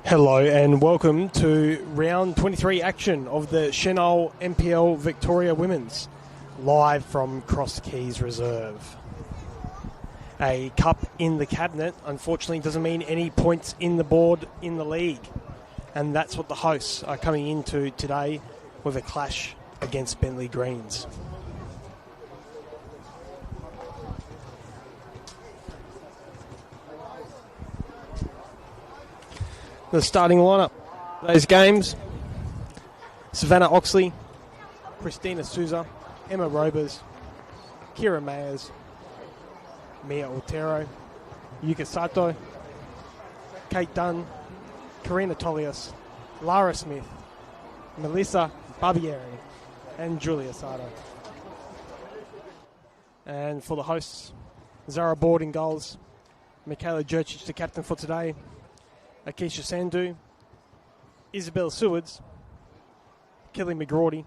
Hello and welcome to round 23 action of the Senol NPL Victoria Women's, live from Cross Keys Reserve. A cup in the cabinet, unfortunately, doesn't mean any points in the board in the league. And that's what the hosts are coming into today with a clash against Bentleigh Greens. The starting lineup, those games: Savannah Oxley, Christina Souza, Emma Robers, Kira Mayers, Mia Otero, Yuka Sato, Kate Dunn, Karina Tolias, Lara Smith, Melissa Barbieri, and Julia Sato. And for the hosts, Zara Board in goals, Michaela Jurcic, the captain for today, Akisha Sandhu, Isabel Sewards, Kelly McGrawdy,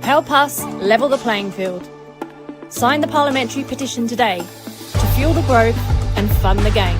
Help us level the playing field. Sign the parliamentary petition today to fuel the growth and fund the game.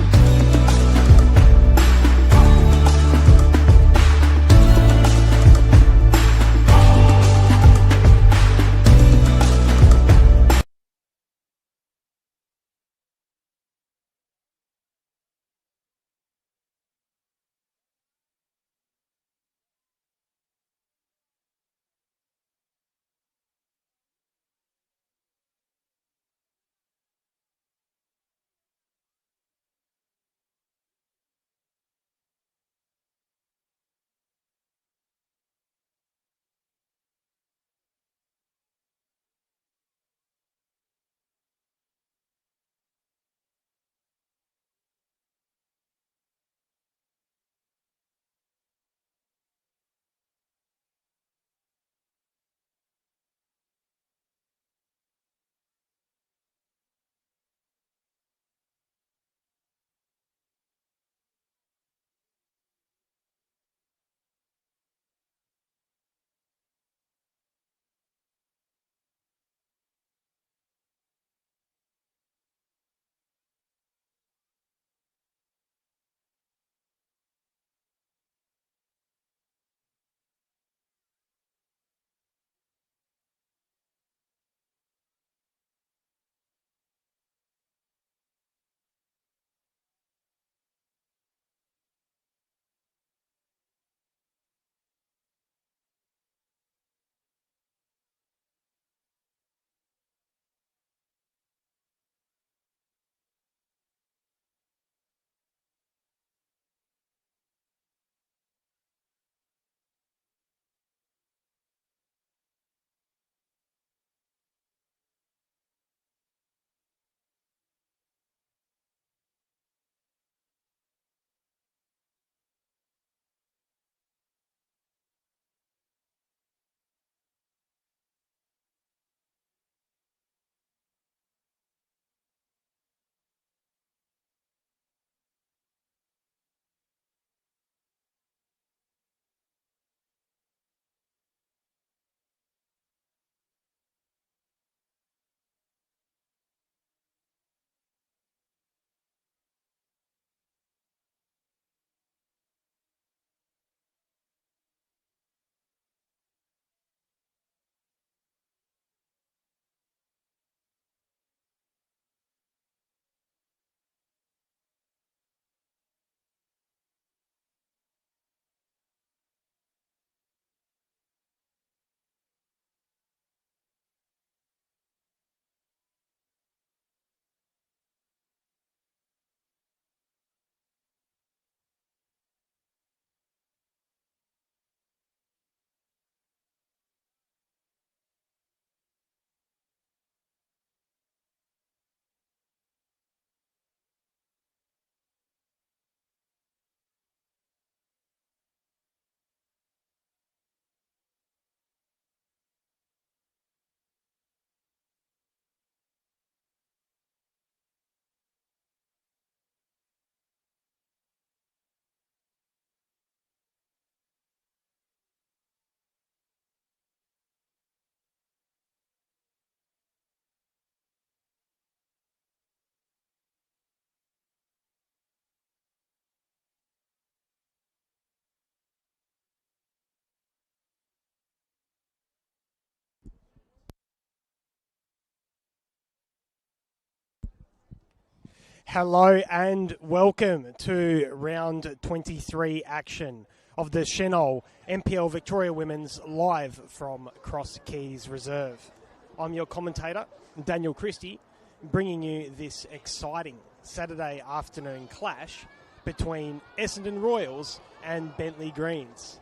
Hello and welcome to round 23 action of the Senol NPL Victoria Women's live from Cross Keys Reserve. I'm your commentator, Daniel Christie, bringing you this exciting Saturday afternoon clash between Essendon Royals and Bentleigh Greens.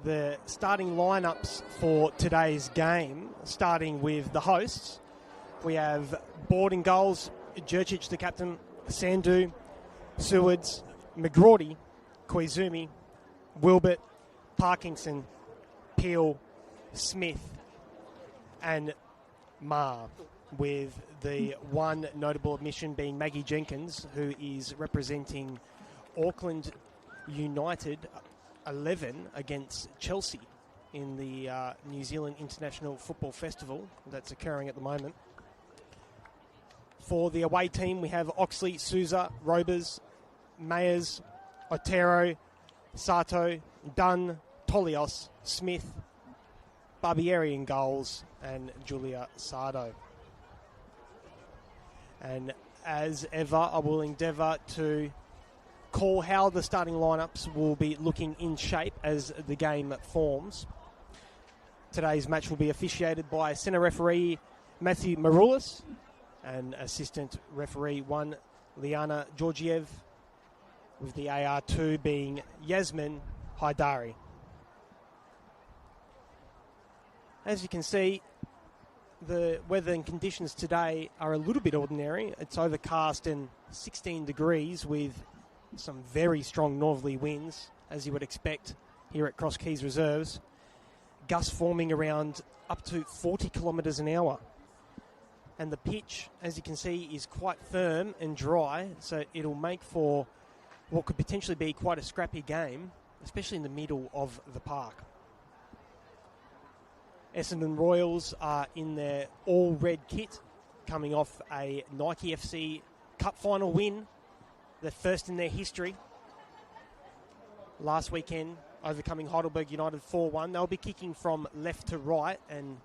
The starting lineups for today's game, starting with the hosts, we have Board in goals, Jurcic the captain, Sandu, Sewards, McGrawdy, Koizumi, Wilbert, Parkinson, Peel, Smith and Marr, with the one notable omission being Maggie Jenkins, who is representing Auckland United 11 against Chelsea in the New Zealand International Football Festival that's occurring at the moment. For the away team, we have Oxley, Souza, Robers, Mayers, Otero, Sato, Dunn, Tolios, Smith, Barbieri in goals, and Julia Sardo. And as ever, I will endeavour to call how the starting lineups will be looking in shape as the game forms. Today's match will be officiated by centre referee Matthew Maroulis and assistant referee 1 Liana Georgiev, with the AR2 being Yasmin Haidari. As you can see, the weather and conditions today are a little bit ordinary. It's overcast and 16 degrees with some very strong northerly winds, as you would expect here at Cross Keys Reserves. Gusts forming around up to 40 kilometres an hour. And the pitch, as you can see, is quite firm and dry, so it'll make for what could potentially be quite a scrappy game, especially in the middle of the park. Essendon Royals are in their all-red kit, coming off a Nike FC Cup final win, the first in their history. Last weekend, overcoming Heidelberg United 4-1. They'll be kicking from left to right, and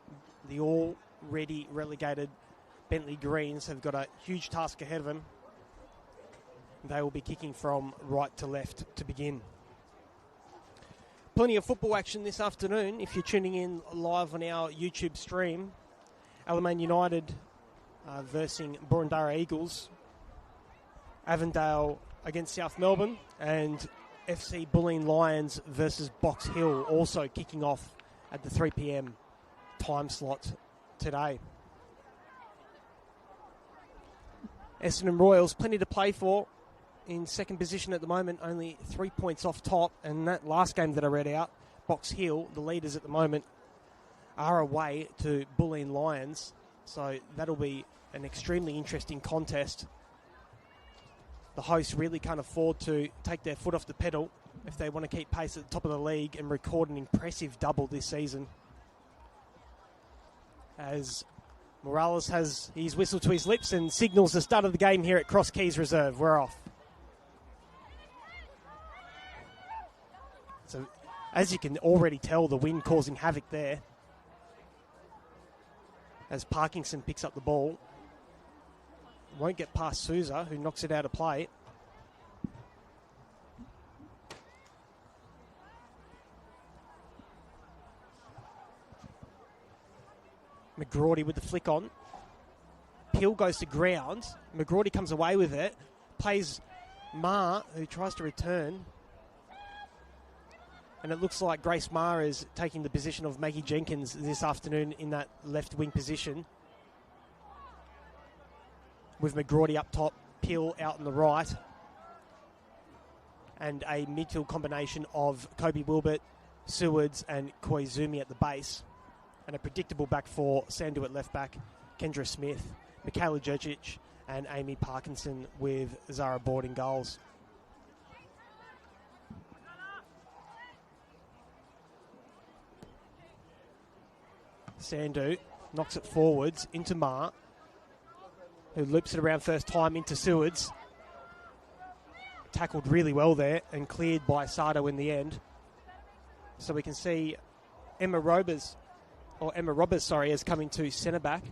the already relegated Bentleigh Greens have got a huge task ahead of them. They will be kicking from right to left to begin. Plenty of football action this afternoon. If you're tuning in live on our YouTube stream, Alamein United versing Boroondara Eagles, Avondale against South Melbourne, and FC Bulleen Lions versus Box Hill also kicking off at the 3 p.m. time slot today. Essendon Royals, plenty to play for. In second position at the moment, only 3 points off top. And that last game that I read out, Box Hill, the leaders at the moment, are away to Bulleen Lions. So that'll be an extremely interesting contest. The hosts really can't afford to take their foot off the pedal if they want to keep pace at the top of the league and record an impressive double this season. As Morales has his whistle to his lips and signals the start of the game here at Cross Keys Reserve. We're off. So, as you can already tell, the wind causing havoc there. As Parkinson picks up the ball. Won't get past Souza, who knocks it out of play. McGrawdy with the flick on. Peel goes to ground. McGrawdy comes away with it. Plays Ma, who tries to return. And it looks like Grace Ma is taking the position of Maggie Jenkins this afternoon in that left wing position. With McGrawdy up top, Peel out on the right. And a midfield combination of Kobe Wilbert, Sewards and Koizumi at the base. And a predictable back four, Sandu at left back, Kendra Smith, Michaela Jurcic and Amy Parkinson with Zara Board in goals. Sandu knocks it forwards into Ma, who loops it around first time into Sewards. Tackled really well there and cleared by Sardo in the end. So we can see Emma Robbers, has come into centre back.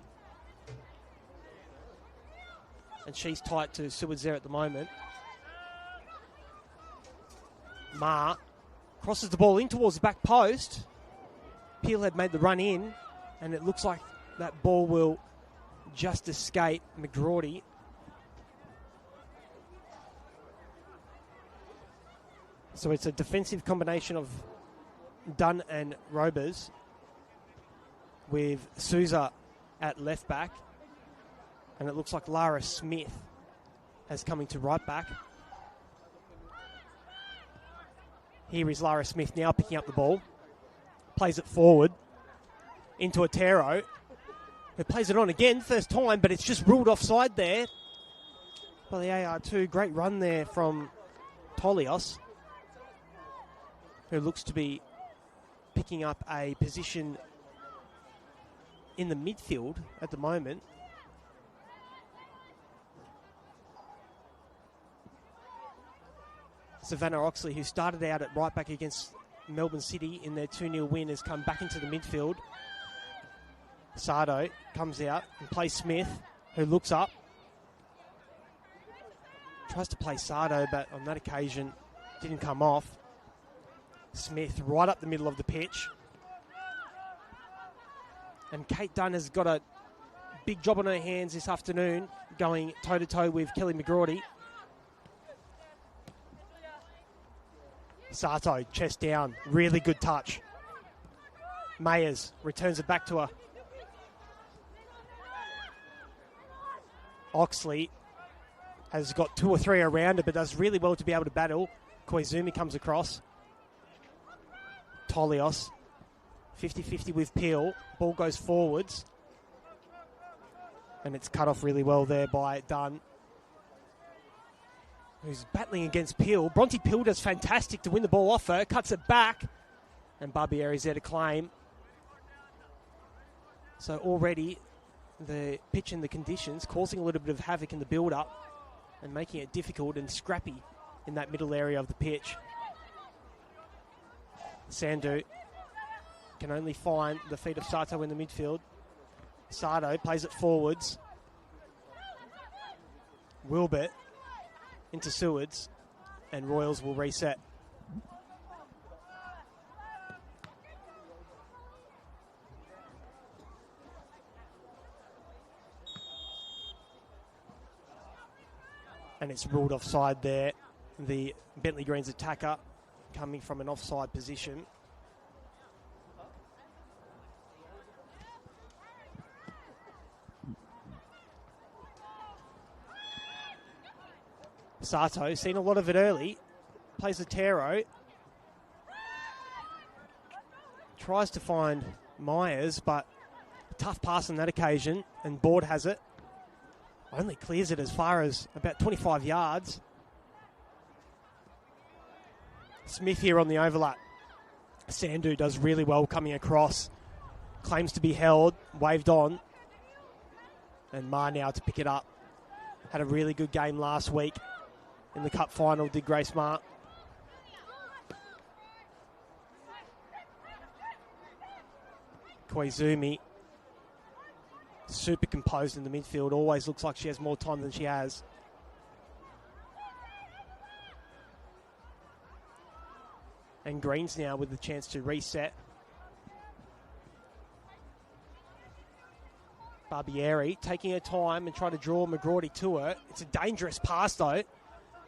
And she's tight to Sewards there at the moment. Ma crosses the ball in towards the back post. Peel had made the run in, and it looks like that ball will just escape McGrawdy. So it's a defensive combination of Dunn and Robers, with Souza at left back. And it looks like Lara Smith has come into right back. Here is Lara Smith now picking up the ball. Plays it forward into Otero, who plays it on again, first time, but it's just ruled offside there by the AR2. Great run there from Tolios, who looks to be picking up a position in the midfield at the moment. Savannah Oxley, who started out at right back against Melbourne City in their 2-0 win, has come back into the midfield. Sardo comes out and plays Smith, who looks up. Tries to play Sardo, but on that occasion didn't come off. Smith right up the middle of the pitch. And Kate Dunn has got a big job on her hands this afternoon, going toe-to-toe with Kelly McGrawdy. Sato, chest down, really good touch. Mayers returns it back to her. Oxley has got 2 or 3 around her, but does really well to be able to battle. Koizumi comes across. Tolios, 50-50 with Peel. Ball goes forwards. And it's cut off really well there by Dunn, who's battling against Peel. Bronte Peel does fantastic to win the ball off her, cuts it back, and Barbieri's there to claim. So already the pitch and the conditions causing a little bit of havoc in the build-up and making it difficult and scrappy in that middle area of the pitch. Sandu can only find the feet of Sato in the midfield. Sato plays it forwards. Wilbert into Sewards, and Royals will reset. And it's ruled offside there. The Bentleigh Greens attacker coming from an offside position. Sato, seen a lot of it early, plays a Taro, tries to find Myers, but tough pass on that occasion, and Board has it. Only clears it as far as about 25 yards. Smith here on the overlap. Sandu does really well coming across, claims to be held, waved on, and Ma now to pick it up. Had a really good game last week in the cup final, did Grace Ma. Koizumi, super composed in the midfield, always looks like she has more time than she has. And Greens now with the chance to reset. Barbieri taking her time and trying to draw McGrawdy to her. It's a dangerous pass though.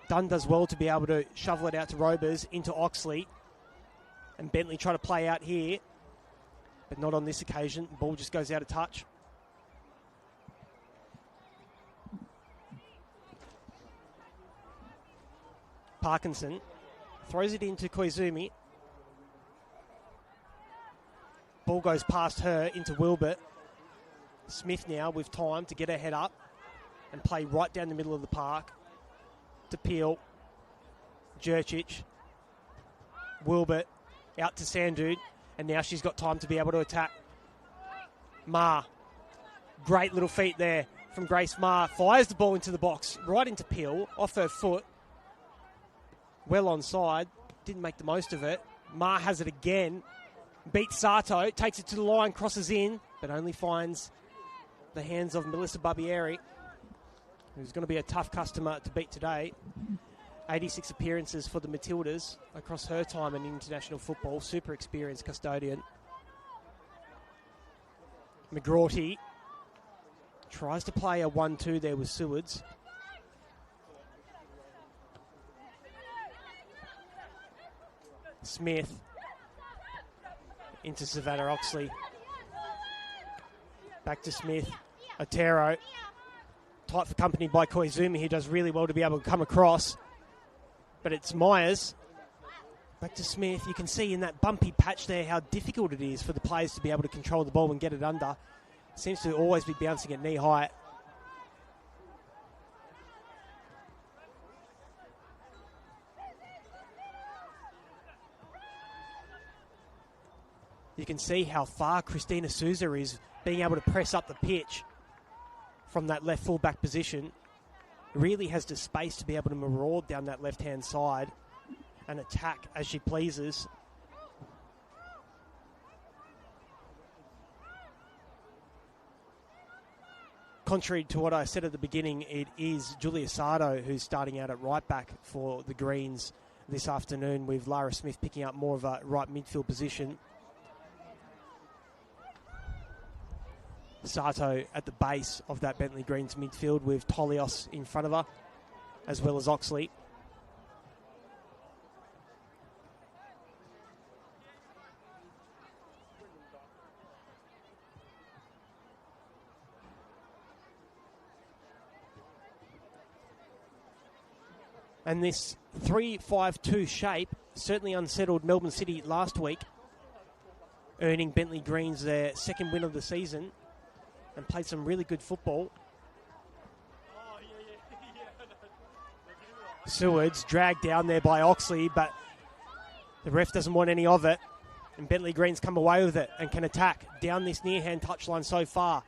Dunn does well to be able to shovel it out to Robers into Oxley. And Bentleigh try to play out here, but not on this occasion. The ball just goes out of touch. Parkinson throws it into Koizumi. Ball goes past her into Wilbert. Smith now with time to get her head up and play right down the middle of the park to Peel. Jurcic. Wilbert out to Sandu, and now she's got time to be able to attack. Ma. Great little feet there from Grace Ma. Fires the ball into the box, right into Peel, off her foot. Well onside, didn't make the most of it. Ma has it again, beats Sato, takes it to the line, crosses in, but only finds the hands of Melissa Barbieri, who's going to be a tough customer to beat today. 86 appearances for the Matildas across her time in international football. Super experienced custodian. McGrawty tries to play a 1-2 there with Sewards. Smith into Savannah Oxley. Back to Smith. Otero. Tight for company by Koizumi. He does really well to be able to come across. But it's Myers. Back to Smith. You can see in that bumpy patch there how difficult it is for the players to be able to control the ball and get it under. Seems to always be bouncing at knee height. You can see how far Christina Souza is being able to press up the pitch from that left full-back position. Really has the space to be able to maraud down that left-hand side and attack as she pleases. Contrary to what I said at the beginning, it is Julia Sardo who's starting out at right back for the Greens this afternoon, with Lara Smith picking up more of a right midfield position. Sato at the base of that Bentleigh Greens midfield, with Tolios in front of her, as well as Oxley. And this 3-5-2 shape certainly unsettled Melbourne City last week, earning Bentleigh Greens their second win of the season, and played some really good football. Seward's dragged down there by Oxley, but the ref doesn't want any of it, and Bentleigh Greens come away with it and can attack down this near-hand touchline so far.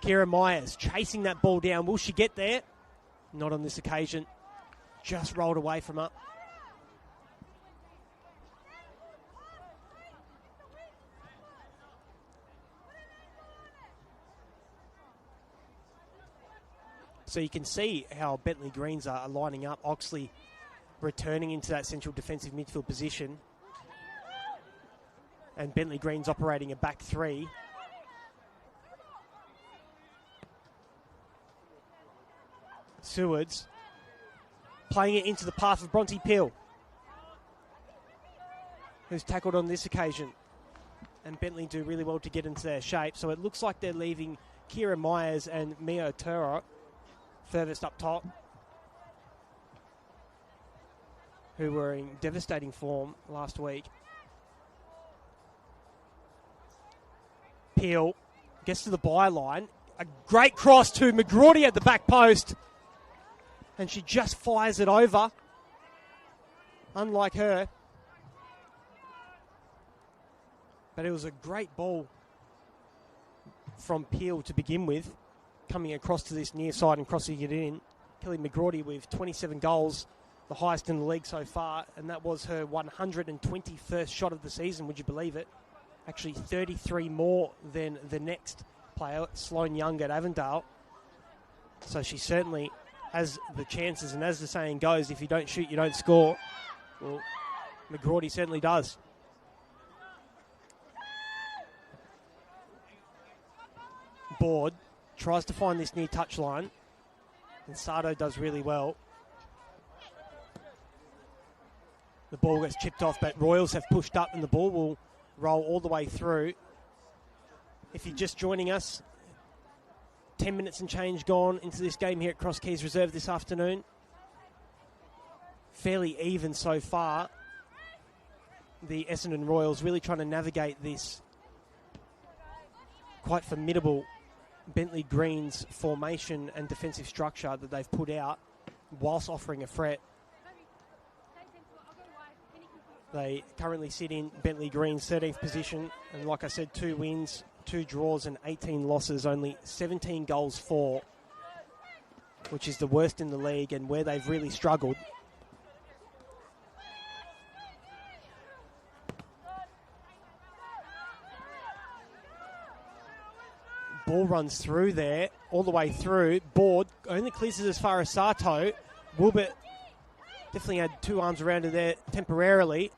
Kira Myers chasing that ball down. Will she get there? Not on this occasion. Just rolled away from her. So you can see how Bentleigh Greens are lining up. Oxley returning into that central defensive midfield position. And Bentleigh Greens operating a back three. Sewards playing it into the path of Bronte Peel, who's tackled on this occasion. And Bentleigh do really well to get into their shape. So it looks like they're leaving Kira Myers and Mia Otero furthest up top, who were in devastating form last week. Peel gets to the byline. A great cross to McGrawdy at the back post. And she just fires it over. Unlike her. But it was a great ball from Peel to begin with, coming across to this near side and crossing it in. Kelly McGrawdy with 27 goals, the highest in the league so far, and that was her 121st shot of the season, would you believe it? Actually 33 more than the next player, Sloane Young at Avondale. So she certainly has the chances, and as the saying goes, if you don't shoot, you don't score. Well, McGrawdy certainly does. Board tries to find this near touchline, and Sardo does really well. The ball gets chipped off, but Royals have pushed up and the ball will roll all the way through. If you're just joining us, 10 minutes and change gone into this game here at Cross Keys Reserve this afternoon. Fairly even so far. The Essendon Royals really trying to navigate this quite formidable Bentleigh Greens formation and defensive structure that they've put out, whilst offering a threat. They currently sit in Bentleigh Greens 13th position, and like I said, 2 wins, 2 draws and 18 losses, only 17 goals for, which is the worst in the league and where they've really struggled. Ball runs through there, all the way through. Board only clears it as far as Sato. Wilbert definitely had 2 arms around her there temporarily.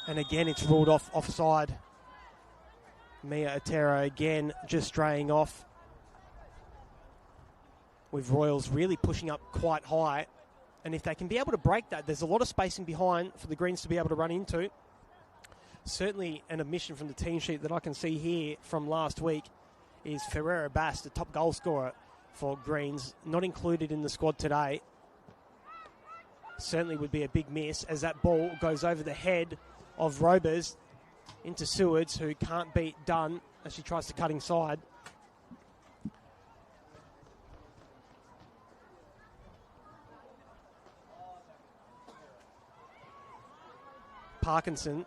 And again, it's ruled offside. Mia Otero again just straying off, with Royals really pushing up quite high. And if they can be able to break that, there's a lot of spacing behind for the Greens to be able to run into. Certainly an omission from the team sheet that I can see here from last week is Ferreira Bass, the top goal scorer for Greens, not included in the squad today. Certainly would be a big miss as that ball goes over the head of Robers into Sewards, who can't beat Dunn as she tries to cut inside. Parkinson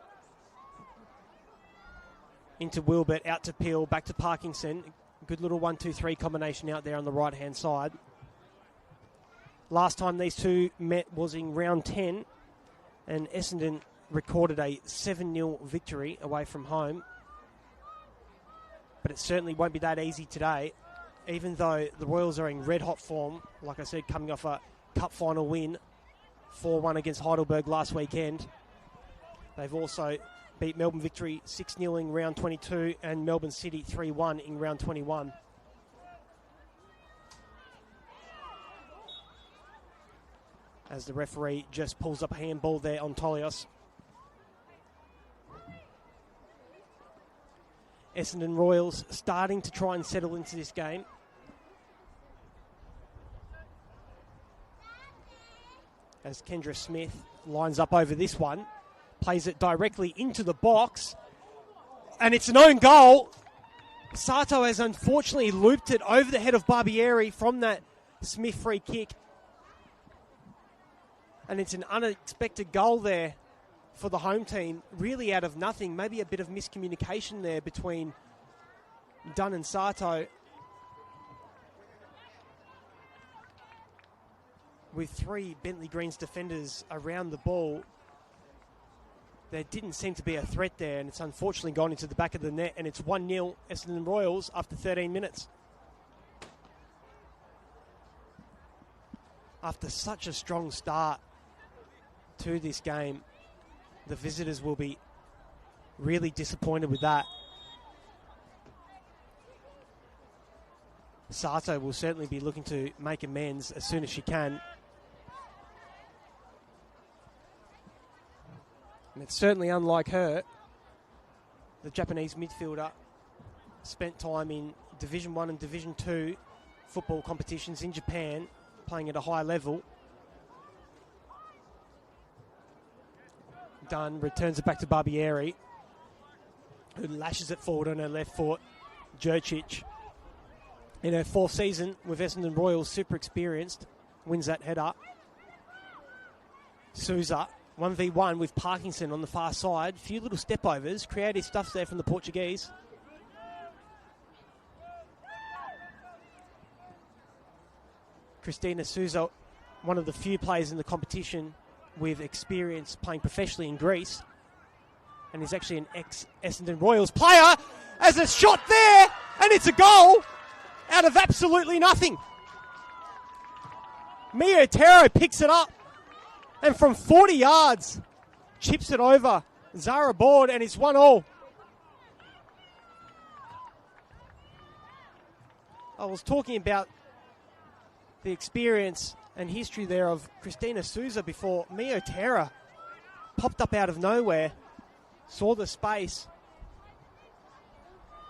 into Wilbert, out to Peel, back to Parkinson. Good little 1-2-3 combination out there on the right-hand side. Last time these two met was in round 10, and Essendon recorded a 7-0 victory away from home. But it certainly won't be that easy today, even though the Royals are in red-hot form, like I said, coming off a cup final win, 4-1 against Heidelberg last weekend. They've also beat Melbourne Victory 6-0 in round 22 and Melbourne City 3-1 in round 21. As the referee just pulls up a handball there on Tolios. Essendon Royals starting to try and settle into this game. As Kendra Smith lines up over this one, plays it directly into the box, and it's an own goal. Sato has unfortunately looped it over the head of Barbieri from that Smith free kick. And it's an unexpected goal there for the home team, really out of nothing. Maybe a bit of miscommunication there between Dunn and Sato. With three Bentleigh Greens defenders around the ball, there didn't seem to be a threat there, and it's unfortunately gone into the back of the net, and it's 1-0 Essendon Royals after 13 minutes. After such a strong start to this game, the visitors will be really disappointed with that. Sato will certainly be looking to make amends as soon as she can. And it's certainly unlike her. The Japanese midfielder spent time in Division 1 and Division 2 football competitions in Japan, playing at a high level. Dunn returns it back to Barbieri, who lashes it forward on her left foot. Jurcic, in her fourth season with Essendon Royals, super experienced, wins that header. Souza, 1v1 with Parkinson on the far side. Few little step overs, creative stuff there from the Portuguese. Christina Souza, one of the few players in the competition with experience playing professionally in Greece, and is actually an ex-Essendon Royals player, as a shot there, and it's a goal out of absolutely nothing. Mia Otero picks it up, and from 40 yards, chips it over Zara Board, and it's 1-1. I was talking about the experience and history there of Christina Souza before. Mia Otero popped up out of nowhere, saw the space,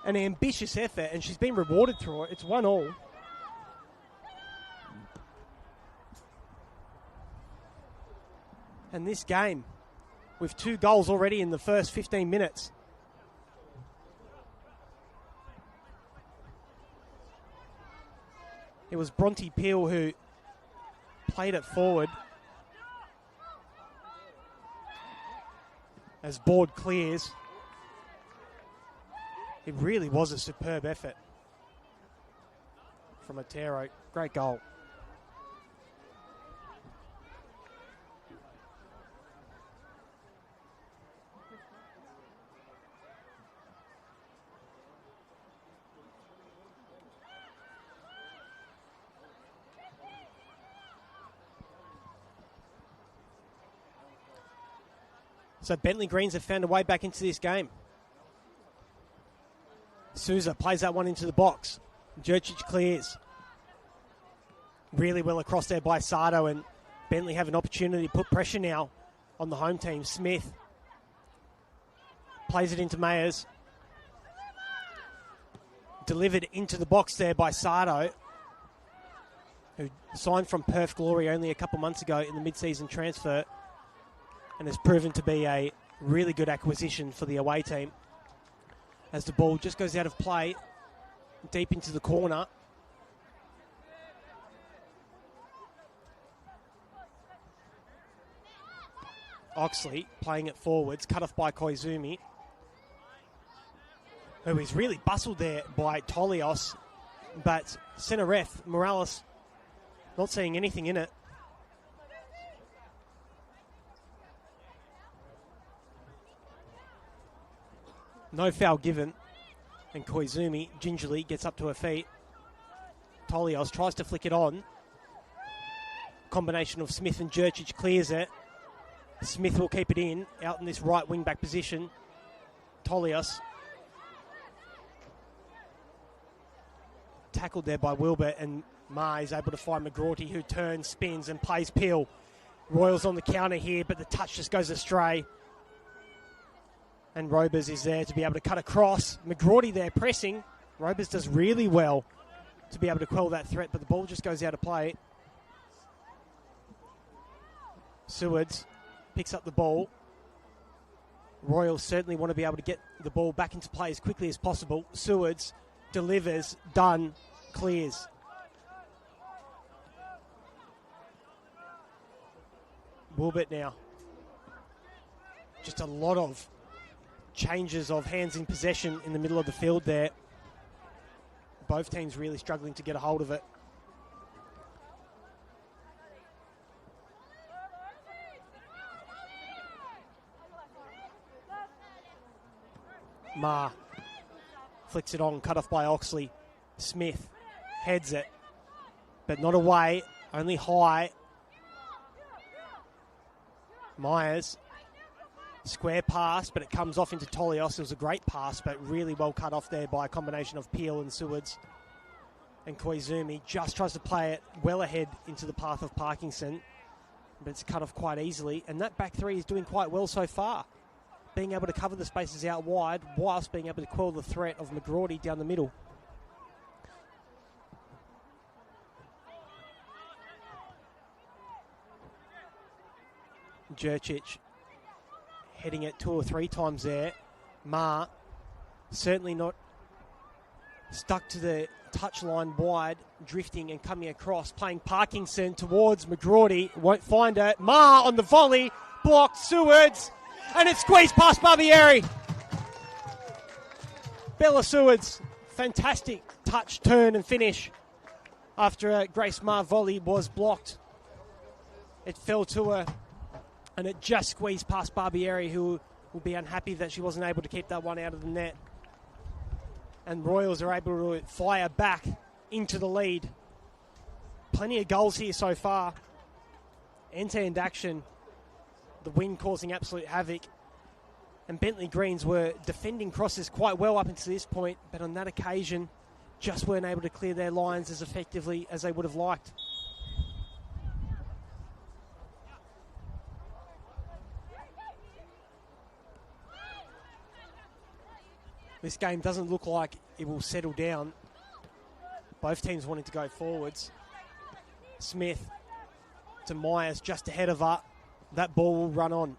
an ambitious effort, and she's been rewarded through it. It's 1-1. And this game, with 2 goals already in the first 15 minutes. It was Bronte Peel who played it forward as Board clears. It really was a superb effort from Otero. Great goal. So Bentleigh Greens have found a way back into this game. Souza plays that one into the box. Jurcic clears. Really well across there by Sato, and Bentleigh have an opportunity to put pressure now on the home team. Smith plays it into Mayers. Delivered into the box there by Sato, who signed from Perth Glory only a couple months ago in the mid-season transfer, and has proven to be a really good acquisition for the away team. As the ball just goes out of play, deep into the corner. Oxley playing it forwards, cut off by Koizumi, who is really bustled there by Tolios, but centre ref Morales not seeing anything in it. No foul given, and Koizumi gingerly gets up to her feet. Tolios tries to flick it on. Combination of Smith and Jurcic clears it. Smith will keep it in, out in this right wing-back position. Tolios tackled there by Wilbert, and Ma is able to find McGrorty, who turns, spins, and plays Peel. Royals on the counter here, but the touch just goes astray. And Robers is there to be able to cut across. McGrorty there pressing. Robers does really well to be able to quell that threat, but the ball just goes out of play. Sewards picks up the ball. Royals certainly want to be able to get the ball back into play as quickly as possible. Sewards delivers, done, clears. Wilbert now. Just a lot of changes of hands in possession in the middle of the field there. Both teams really struggling to get a hold of it. Ma flicks it on, cut off by Oxley. Smith heads it, but not away, only high. Myers, square pass, but it comes off into Tolios. It was a great pass, but really well cut off there by a combination of Peel and Sewards. And Koizumi just tries to play it well ahead into the path of Parkinson, but it's cut off quite easily. And that back three is doing quite well so far, being able to cover the spaces out wide whilst being able to quell the threat of McGrorty down the middle. Jurcic heading it 2 or 3 times there. Ma certainly not stuck to the touchline wide, drifting and coming across, playing Parkinson towards McGrorty. Won't find it. Ma on the volley, blocked Sewards, and it's squeezed past Barbieri. Bella Sewards, fantastic touch, turn and finish after a Grace Ma volley was blocked. It fell to her, and it just squeezed past Barbieri, who will be unhappy that she wasn't able to keep that one out of the net. And Royals are able to fire back into the lead. Plenty of goals here so far. End-to-end action. The wind causing absolute havoc. And Bentleigh Greens were defending crosses quite well up until this point, but on that occasion just weren't able to clear their lines as effectively as they would have liked. This game doesn't look like it will settle down. Both teams wanting to go forwards. Smith to Myers just ahead of her. That ball will run on.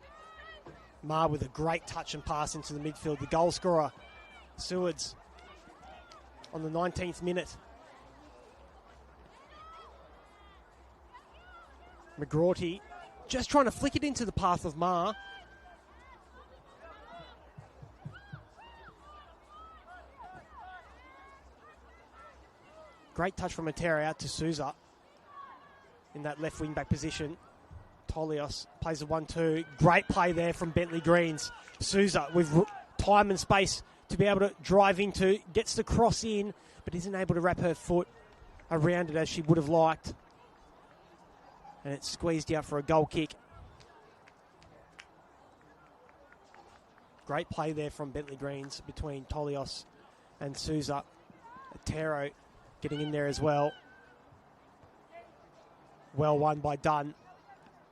Ma with a great touch and pass into the midfield. The goal scorer, Sewards, on the 19th minute. McGrorty just trying to flick it into the path of Ma. Great touch from Matera out to Souza in that left wing back position. Tolios plays a 1-2. Great play there from Bentleigh Greens. Souza with time and space to be able to drive into. Gets the cross in, but isn't able to wrap her foot around it as she would have liked. And it's squeezed out for a goal kick. Great play there from Bentleigh Greens between Tolios and Souza. Atero getting in there as well. Well won by Dunn.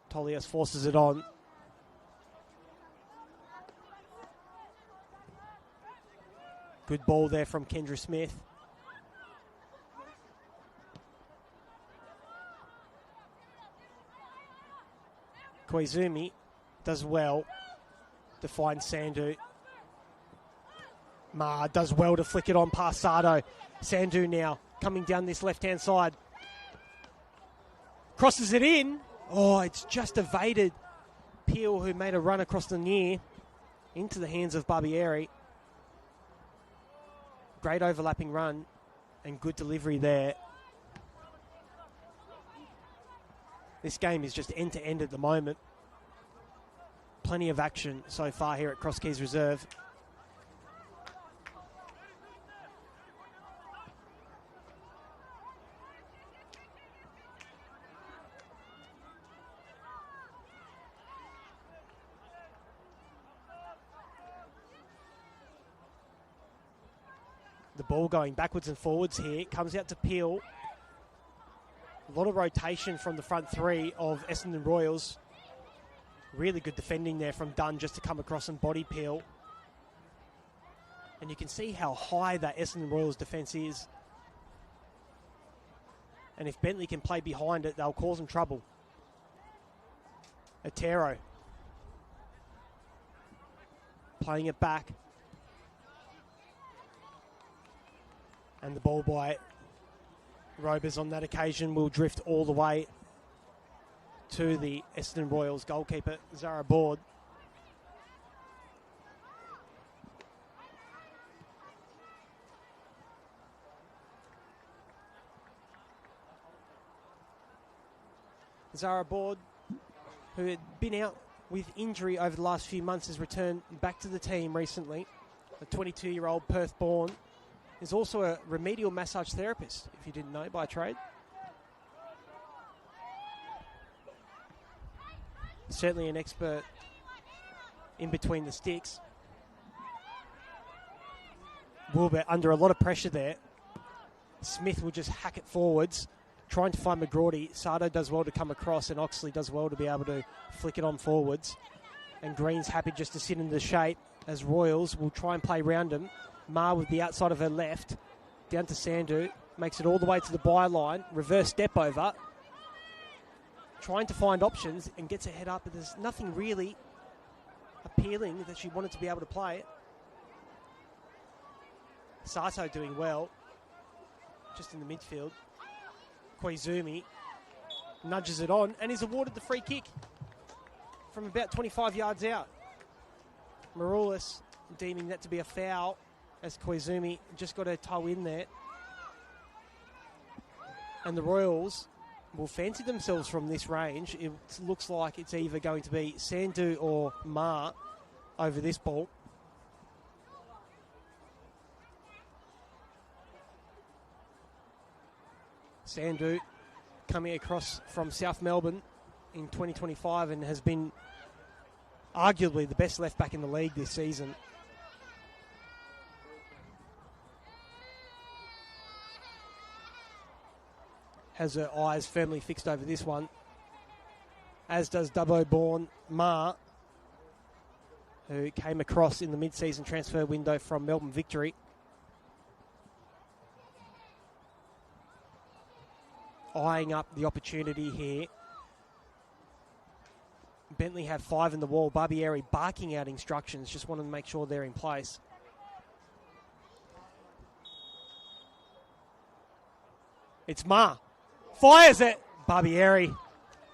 Tolios forces it on. Good ball there from Kendra Smith. Koizumi does well to find Sandu. Ma does well to flick it on past Sardo. Sandu now coming down this left-hand side. Crosses it in. Oh, it's just evaded Peel, who made a run across the near into the hands of Barbieri. Great overlapping run and good delivery there. This game is just end-to-end at the moment. Plenty of action so far here at Cross Keys Reserve. The ball going backwards and forwards here. Comes out to Peel. A lot of rotation from the front three of Essendon Royals. Really good defending there from Dunn just to come across and body Peel. And you can see how high that Essendon Royals defence is. And if Bentleigh can play behind it, they'll cause them trouble. Otero. Playing it back. And the ball by Robers on that occasion will drift all the way to the Essendon Royals goalkeeper, Zara Board. Zara Board, who had been out with injury over the last few months, has returned back to the team recently. A 22-year-old Perth-born. Is also a remedial massage therapist, if you didn't know, by trade. Certainly an expert in between the sticks. Wilbert under a lot of pressure there. Smith will just hack it forwards, trying to find McGrady. Sardo does well to come across, and Oxley does well to be able to flick it on forwards. And Green's happy just to sit in the shape, as Royals will try and play round him. Ma with the outside of her left, down to Sandu, makes it all the way to the byline, reverse step over, trying to find options and gets her head up, but there's nothing really appealing that she wanted to be able to play. Sato doing well, just in the midfield. Koizumi nudges it on and is awarded the free kick from about 25 yards out. Maroulis deeming that to be a foul, as Koizumi just got her toe in there. And the Royals will fancy themselves from this range. It looks like it's either going to be Sandu or Ma over this ball. Sandu coming across from South Melbourne in 2025 and has been arguably the best left back in the league this season. Has her eyes firmly fixed over this one, as does Dubbo-born Ma, who came across in the mid-season transfer window from Melbourne Victory. Eyeing up the opportunity here. Bentleigh have 5 in the wall. Barbieri barking out instructions, just wanted to make sure they're in place. It's Ma. Fires it. Barbieri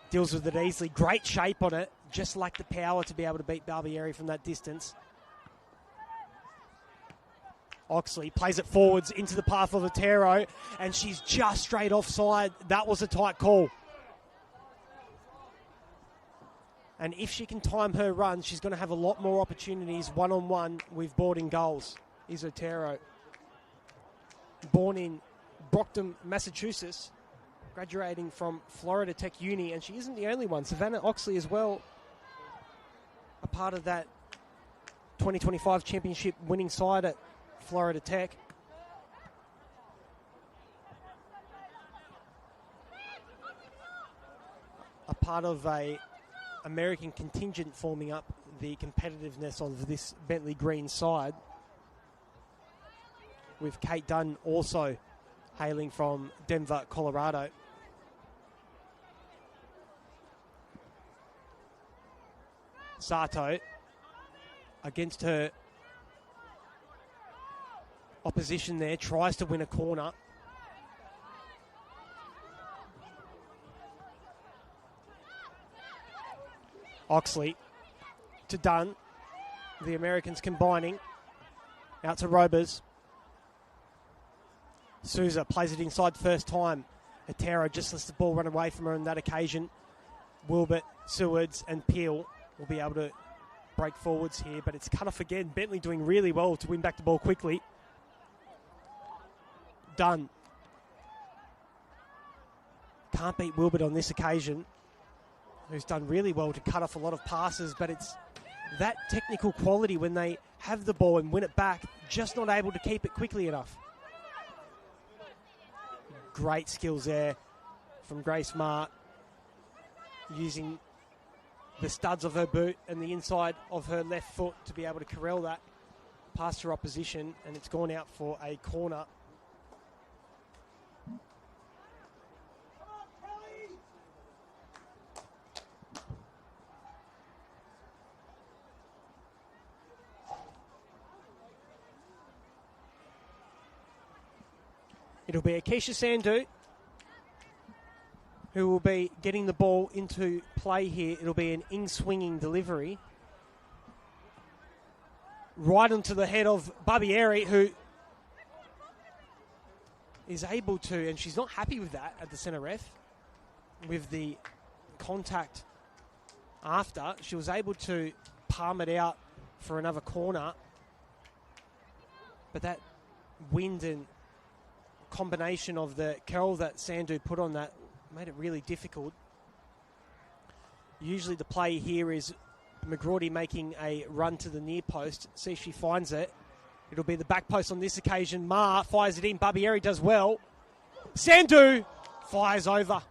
deals with it easily. Great shape on it. Just like the power to be able to beat Barbieri from that distance. Oxley plays it forwards into the path of Otero, and she's just straight offside. That was a tight call. And if she can time her run, she's going to have a lot more opportunities one-on-one with boarding goals, is Otero. Born in Brockton, Massachusetts, graduating from Florida Tech Uni, and she isn't the only one. Savannah Oxley as well, a part of that 2025 championship winning side at Florida Tech. A part of a American contingent forming up the competitiveness of this Bentleigh Green side, with Kate Dunn also hailing from Denver, Colorado. Sato against her opposition there, tries to win a corner. Oxley to Dunn. The Americans combining. Out to Robers. Souza plays it inside the first time. Otero just lets the ball run away from her on that occasion. Wilbert, Sewards and Peel will be able to break forwards here, but it's cut off again. Bentleigh doing really well to win back the ball quickly. Dunn. Can't beat Wilbert on this occasion, who's done really well to cut off a lot of passes, but it's that technical quality when they have the ball and win it back, just not able to keep it quickly enough. Great skills there from Grace Mart, using the studs of her boot and the inside of her left foot to be able to corral that past her opposition, and it's gone out for a corner. It'll be Akeisha Sandhu who will be getting the ball into play here. It'll be an in-swinging delivery. Right onto the head of Barbieri, who is able to, and she's not happy with that at the centre ref, with the contact after. She was able to palm it out for another corner, but that wind and combination of the curl that Sandhu put on that made it really difficult. Usually the play here is McGrady making a run to the near post. See if she finds it. It'll be the back post on this occasion. Ma fires it in. Barbieri does well. Sandhu fires over.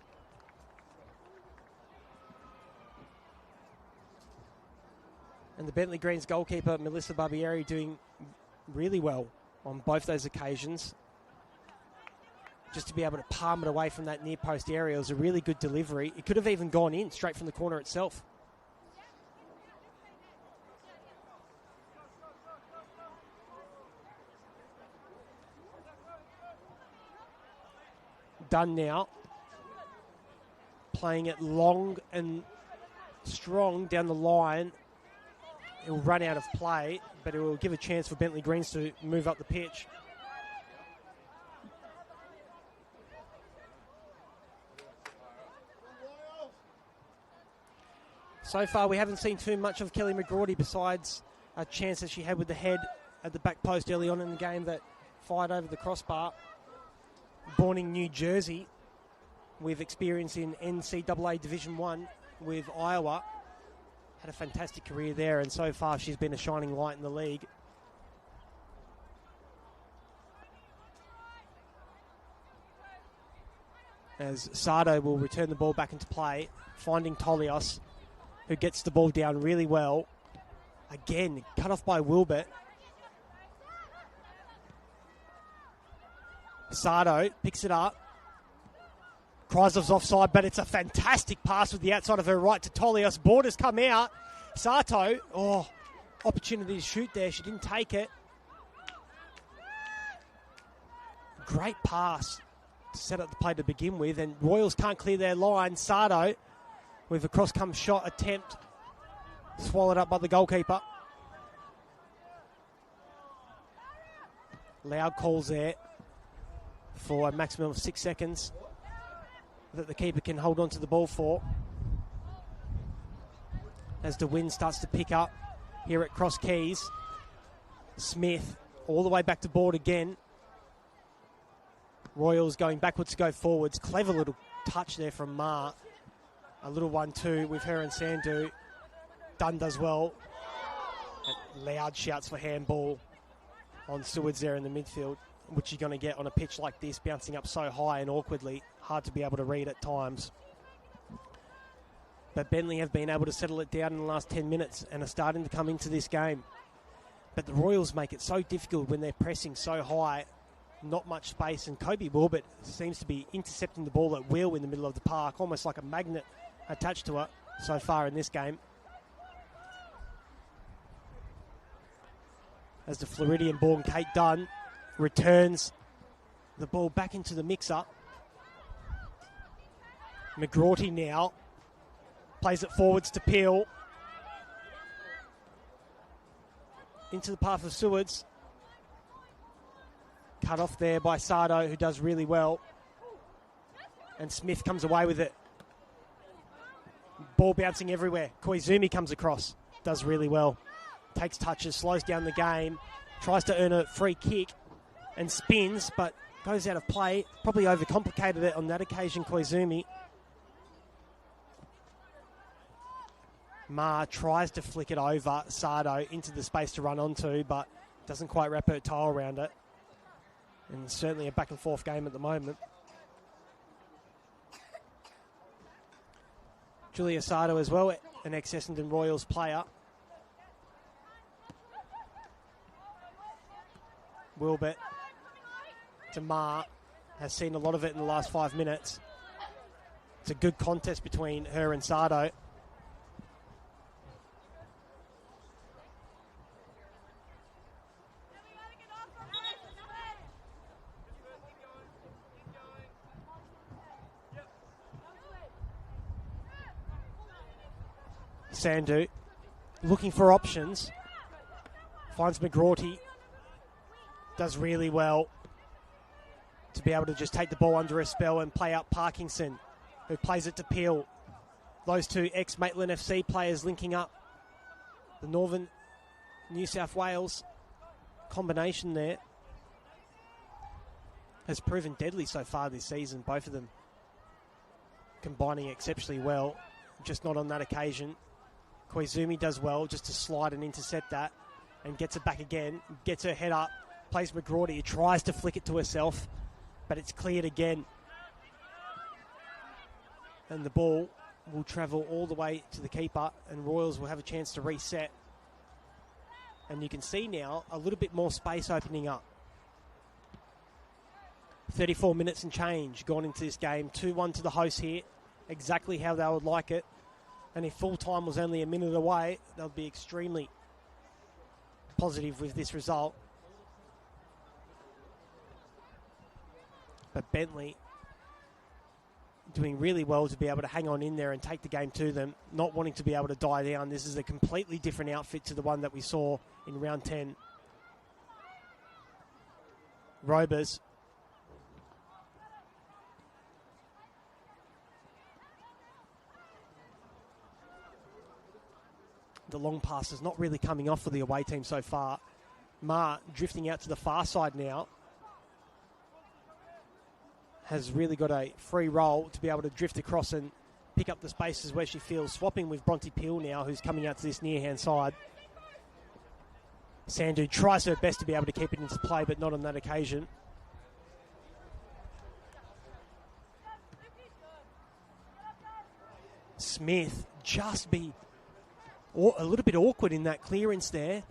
And the Bentleigh Greens goalkeeper, Melissa Barbieri, doing really well on both those occasions. Just to be able to palm it away from that near post area was a really good delivery. It could have even gone in straight from the corner itself. Done now. Playing it long and strong down the line. It will run out of play, but it will give a chance for Bentleigh Greens to move up the pitch. So far, we haven't seen too much of Kelly McGrady besides a chance that she had with the head at the back post early on in the game that fired over the crossbar. Born in New Jersey, with experience in NCAA Division 1 with Iowa. Had a fantastic career there, and so far she's been a shining light in the league. As Sardo will return the ball back into play, finding Tolios, who gets the ball down really well. Again, cut off by Wilbert. Sardo picks it up. Kreislov's offside, but it's a fantastic pass with the outside of her right to Tolios. Borders come out. Sato, opportunity to shoot there. She didn't take it. Great pass to set up the play to begin with, and Royals can't clear their line. Sardo with a cross-come shot attempt, swallowed up by the goalkeeper. Loud calls there for a maximum of 6 seconds that the keeper can hold on to the ball for. As the wind starts to pick up here at Cross Keys. Smith all the way back to board again. Royals going backwards to go forwards. Clever little touch there from Ma. A little 1-2 with her and Sandhu. Dunn does well. And loud shouts for handball on Sewards there in the midfield, which you're going to get on a pitch like this, bouncing up so high and awkwardly. Hard to be able to read at times. But Bentleigh have been able to settle it down in the last 10 minutes and are starting to come into this game. But the Royals make it so difficult when they're pressing so high. Not much space, and Kobe Wilbert seems to be intercepting the ball at will in the middle of the park, almost like a magnet attached to it so far in this game. As the Floridian-born Kate Dunn returns the ball back into the mix-up. McGrady now plays it forwards to Peel. Into the path of Sewards. Cut off there by Sardo, who does really well. And Smith comes away with it. Ball bouncing everywhere. Koizumi comes across, does really well. Takes touches, slows down the game, tries to earn a free kick and spins, but goes out of play. Probably overcomplicated it on that occasion, Koizumi. Ma tries to flick it over Sardo into the space to run onto, but doesn't quite wrap her towel around it. And certainly a back and forth game at the moment. Julia Sardo as well, an ex-Essendon Royals player. Wilbert to Ma, has seen a lot of it in the last 5 minutes. It's a good contest between her and Sardo. Sandu looking for options, finds McGrorty, does really well to be able to just take the ball under a spell and play out Parkinson, who plays it to Peel. Those two ex-Maitland FC players linking up. The Northern New South Wales combination there has proven deadly so far this season, both of them combining exceptionally well, just not on that occasion. Koizumi does well just to slide and intercept that and gets it back again, gets her head up, plays McGrorty, tries to flick it to herself, but it's cleared again. And the ball will travel all the way to the keeper and Royals will have a chance to reset. And you can see now a little bit more space opening up. 34 minutes and change gone into this game. 2-1 to the hosts here, exactly how they would like it. And if full time was only a minute away, they'll be extremely positive with this result. But Bentleigh doing really well to be able to hang on in there and take the game to them, not wanting to be able to die down. This is a completely different outfit to the one that we saw in round 10. Robers. The long pass is not really coming off for the away team so far. Ma drifting out to the far side now. Has really got a free roll to be able to drift across and pick up the spaces where she feels, swapping with Bronte Peel now, who's coming out to this near-hand side. Sandu tries her best to be able to keep it into play, but not on that occasion. Smith just be a little bit awkward in that clearance there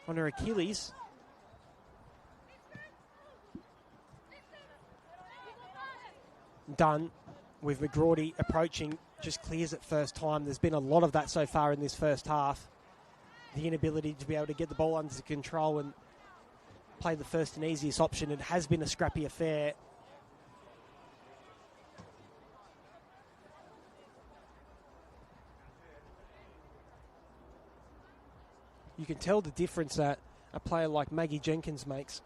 on her Achilles. Done with McGrorty approaching, just clears it first time. There's been a lot of that so far in this first half. The inability to be able to get the ball under control and play the first and easiest option. It has been a scrappy affair. You can tell the difference that a player like Maggie Jenkins makes.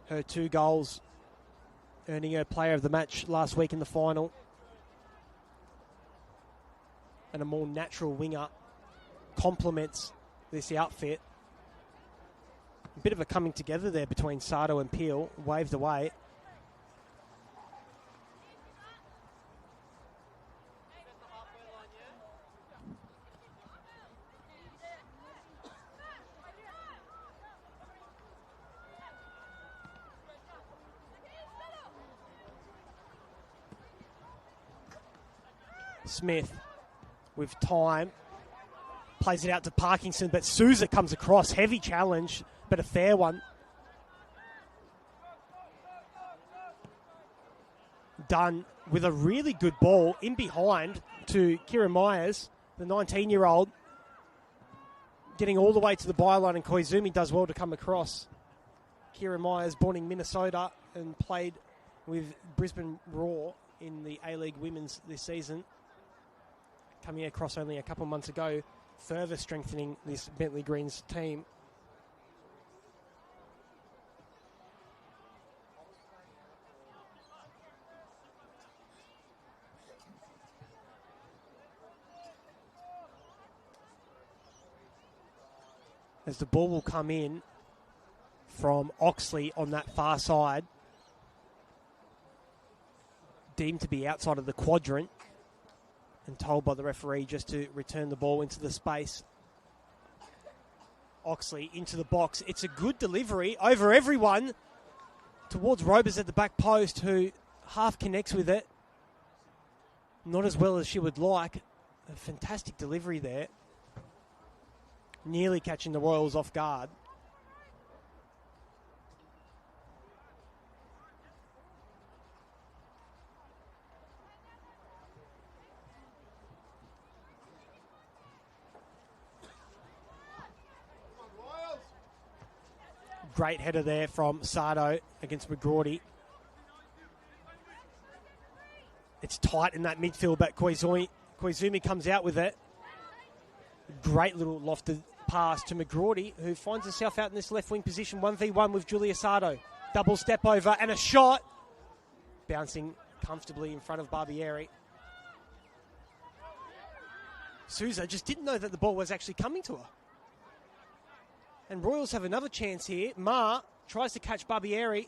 Her 2 goals earning her player of the match last week in the final. And a more natural winger complements this outfit. A bit of a coming together there between Sardo and Peel, waved away. Smith with time, plays it out to Parkinson, but Souza comes across, heavy challenge, but a fair one. Done with a really good ball in behind to Kira Myers, the 19-year-old, getting all the way to the byline, and Koizumi does well to come across. Kira Myers, born in Minnesota and played with Brisbane Roar in the A-League Women's this season. Coming across only a couple months ago, further strengthening this Bentleigh Greens team. as the ball will come in from Oxley on that far side. Deemed to be outside of the quadrant and told by the referee just to return the ball into the space. Oxley into the box. It's a good delivery over everyone towards Robers at the back post, who half connects with it. Not as well as she would like. A fantastic delivery there. Nearly catching the Royals off guard. Great header there from Sardo against McGrawdy. It's tight in that midfield, but Koizumi comes out with it. Great little lofted pass to McGrawdy, who finds herself out in this left wing position, 1v1 with Julia Sardo. Double step over and a shot. Bouncing comfortably in front of Barbieri. Souza just didn't know that the ball was actually coming to her. And Royals have another chance here. Ma tries to catch Barbieri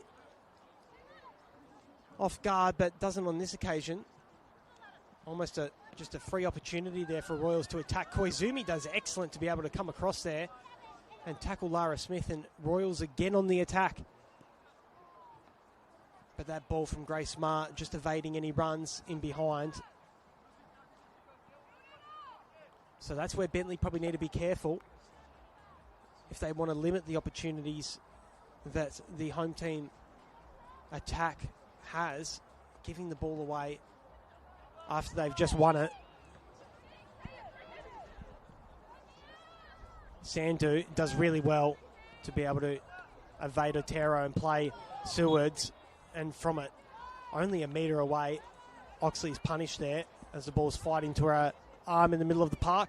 off guard, but doesn't on this occasion. Almost just a free opportunity there for Royals to attack. Koizumi does excellent to be able to come across there and tackle Lara Smith, and Royals again on the attack. But that ball from Grace Ma just evading any runs in behind. So that's where Bentleigh probably need to be careful if they want to limit the opportunities that the home team attack has, giving the ball away after they've just won it. Sandu does really well to be able to evade Otero and play Sewards, and from it, only a metre away, Oxley's punished there as the ball's fighting to her arm in the middle of the park.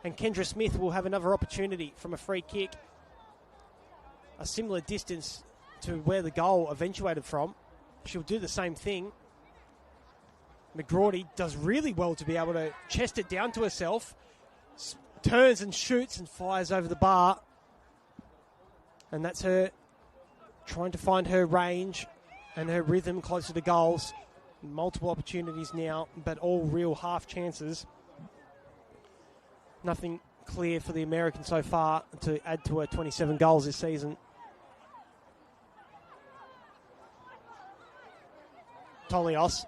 And Kendra Smith will have another opportunity from a free kick, a similar distance to where the goal eventuated from. She'll do the same thing. McGrawdy does really well to be able to chest it down to herself, turns and shoots and fires over the bar. And that's her trying to find her range and her rhythm closer to goals. Multiple opportunities now, but all real half chances. Nothing clear for the American so far to add to her 27 goals this season. Tolios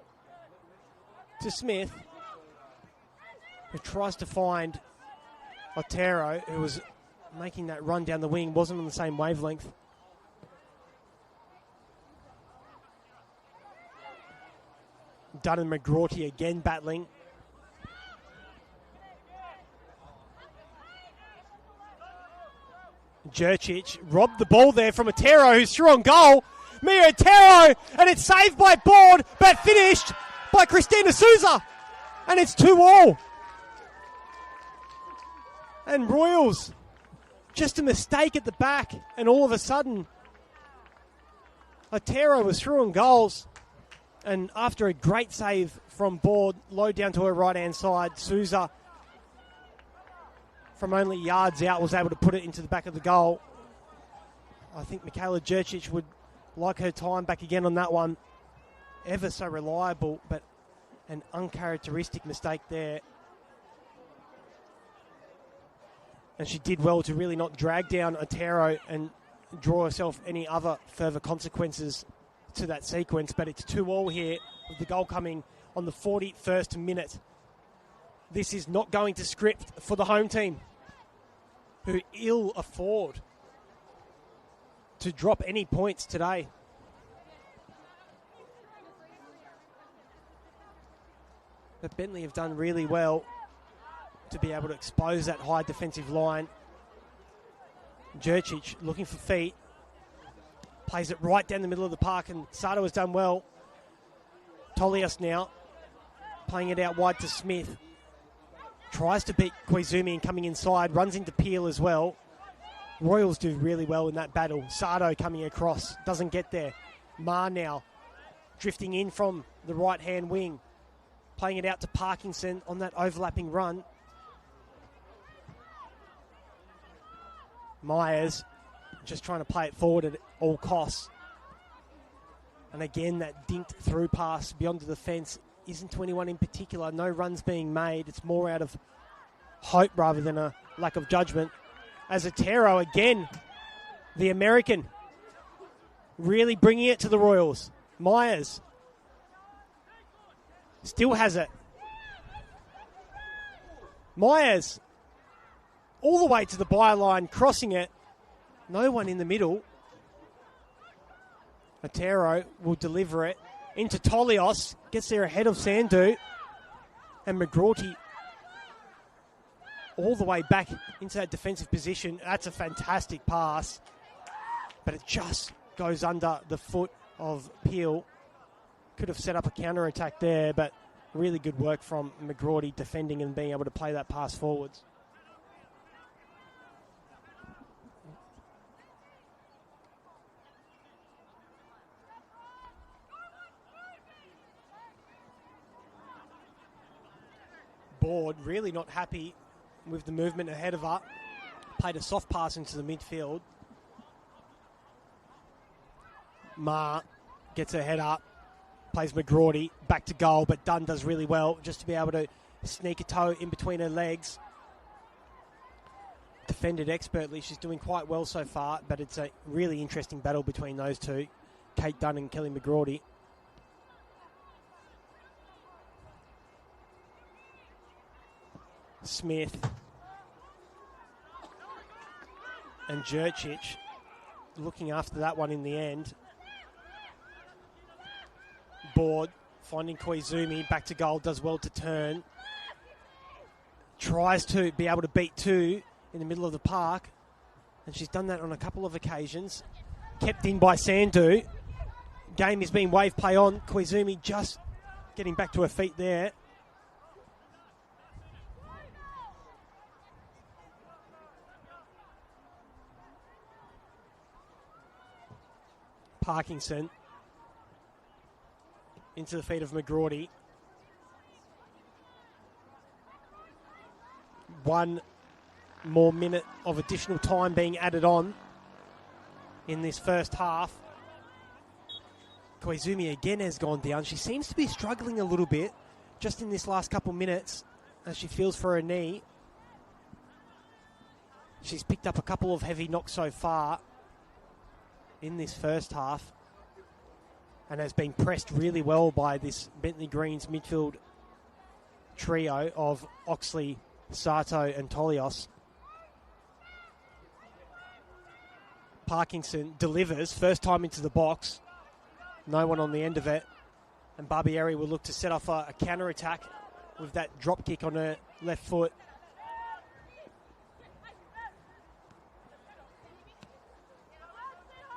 to Smith, who tries to find Otero, who was making that run down the wing, wasn't on the same wavelength. Dunn and McGrawty again battling. Jurčić robbed the ball there from Otero, who's through on goal. Mia Otero, and it's saved by Board, but finished by Christina Souza. And it's 2-2. And Royals, just a mistake at the back, and all of a sudden, Otero was through on goals. And after a great save from Board, low down to her right-hand side, Souza, from only yards out, was able to put it into the back of the goal. I think Michaela Jurčić would like her time back again on that one. Ever so reliable, but an uncharacteristic mistake there. And she did well to really not drag down Otero and draw herself any other further consequences to that sequence. But it's 2-2 here, with the goal coming on the 41st minute. This is not going to script for the home team, who ill afford to drop any points today. But Bentleigh have done really well to be able to expose that high defensive line. Jurčić looking for feet. Plays it right down the middle of the park, and Sato has done well. Tolios now playing it out wide to Smith. Tries to beat Koizumi and coming inside. Runs into Peel as well. Royals do really well in that battle. Sato coming across. Doesn't get there. Ma now drifting in from the right-hand wing. Playing it out to Parkinson on that overlapping run. Myers just trying to play it forward at all costs. And again, that dinked through pass beyond the defence isn't to anyone in particular. No runs being made. It's more out of hope rather than a lack of judgment. As Otero again, the American, really bringing it to the Royals. Myers still has it. Myers all the way to the byline, crossing it. No one in the middle. Otero will deliver it into Tolios. Gets there ahead of Sandu. And McGrorty all the way back into that defensive position. That's a fantastic pass. But it just goes under the foot of Peel. Could have set up a counter-attack there, but really good work from McGrorty defending and being able to play that pass forwards. Board really not happy with the movement ahead of her. Played a soft pass into the midfield. Ma gets her head up. Plays McGrorty back to goal, but Dunn does really well just to be able to sneak a toe in between her legs. Defended expertly. She's doing quite well so far, but it's a really interesting battle between those two, Kate Dunn and Kelly McGrorty. Smith and Jurčić looking after that one in the end. Board finding Koizumi, back to goal, does well to turn. Tries to be able to beat two in the middle of the park, and she's done that on a couple of occasions. Kept in by Sandu. Game is being wave play on. Koizumi just getting back to her feet there. Parkinson into the feet of McGrorty. One more minute of additional time being added on in this first half. Koizumi again has gone down. She seems to be struggling a little bit just in this last couple minutes as she feels for her knee. She's picked up a couple of heavy knocks so far in this first half and has been pressed really well by this Bentleigh Greens midfield trio of Oxley, Sato and Tolios. Parkinson delivers, first time into the box. No one on the end of it. And Barbieri will look to set off a counter-attack with that drop kick on her left foot.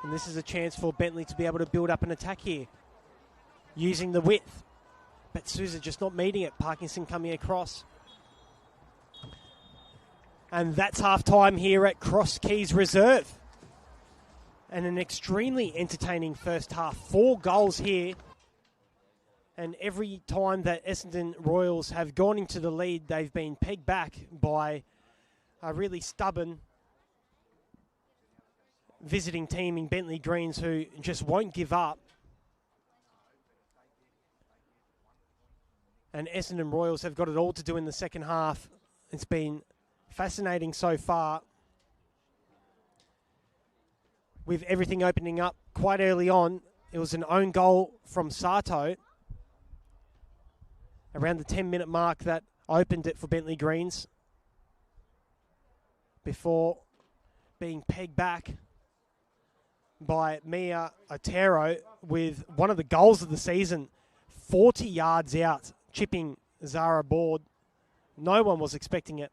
And this is a chance for Bentleigh to be able to build up an attack here, using the width. But Souza just not meeting it. Parkinson coming across. And that's half-time here at Cross Keys Reserve. And an extremely entertaining first half. 4 goals here. And every time that Essendon Royals have gone into the lead, they've been pegged back by a really stubborn visiting team in Bentleigh Greens who just won't give up. And Essendon Royals have got it all to do in the second half. It's been fascinating so far, with everything opening up quite early on. It was an own goal from Sato around the 10-minute mark that opened it for Bentleigh Greens before being pegged back by Mia Otero with one of the goals of the season, 40 yards out, chipping Zara Board. No one was expecting it.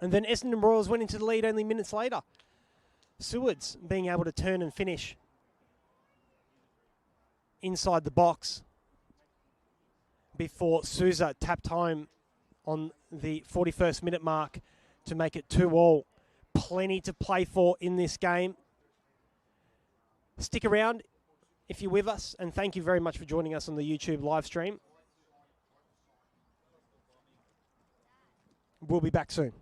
And then Essendon Royals went into the lead only minutes later. Sewards being able to turn and finish inside the box before Souza tapped home on the 41st minute mark to make it 2-2. Plenty to play for in this game. Stick around if you're with us, and thank you very much for joining us on the YouTube live stream. We'll be back soon.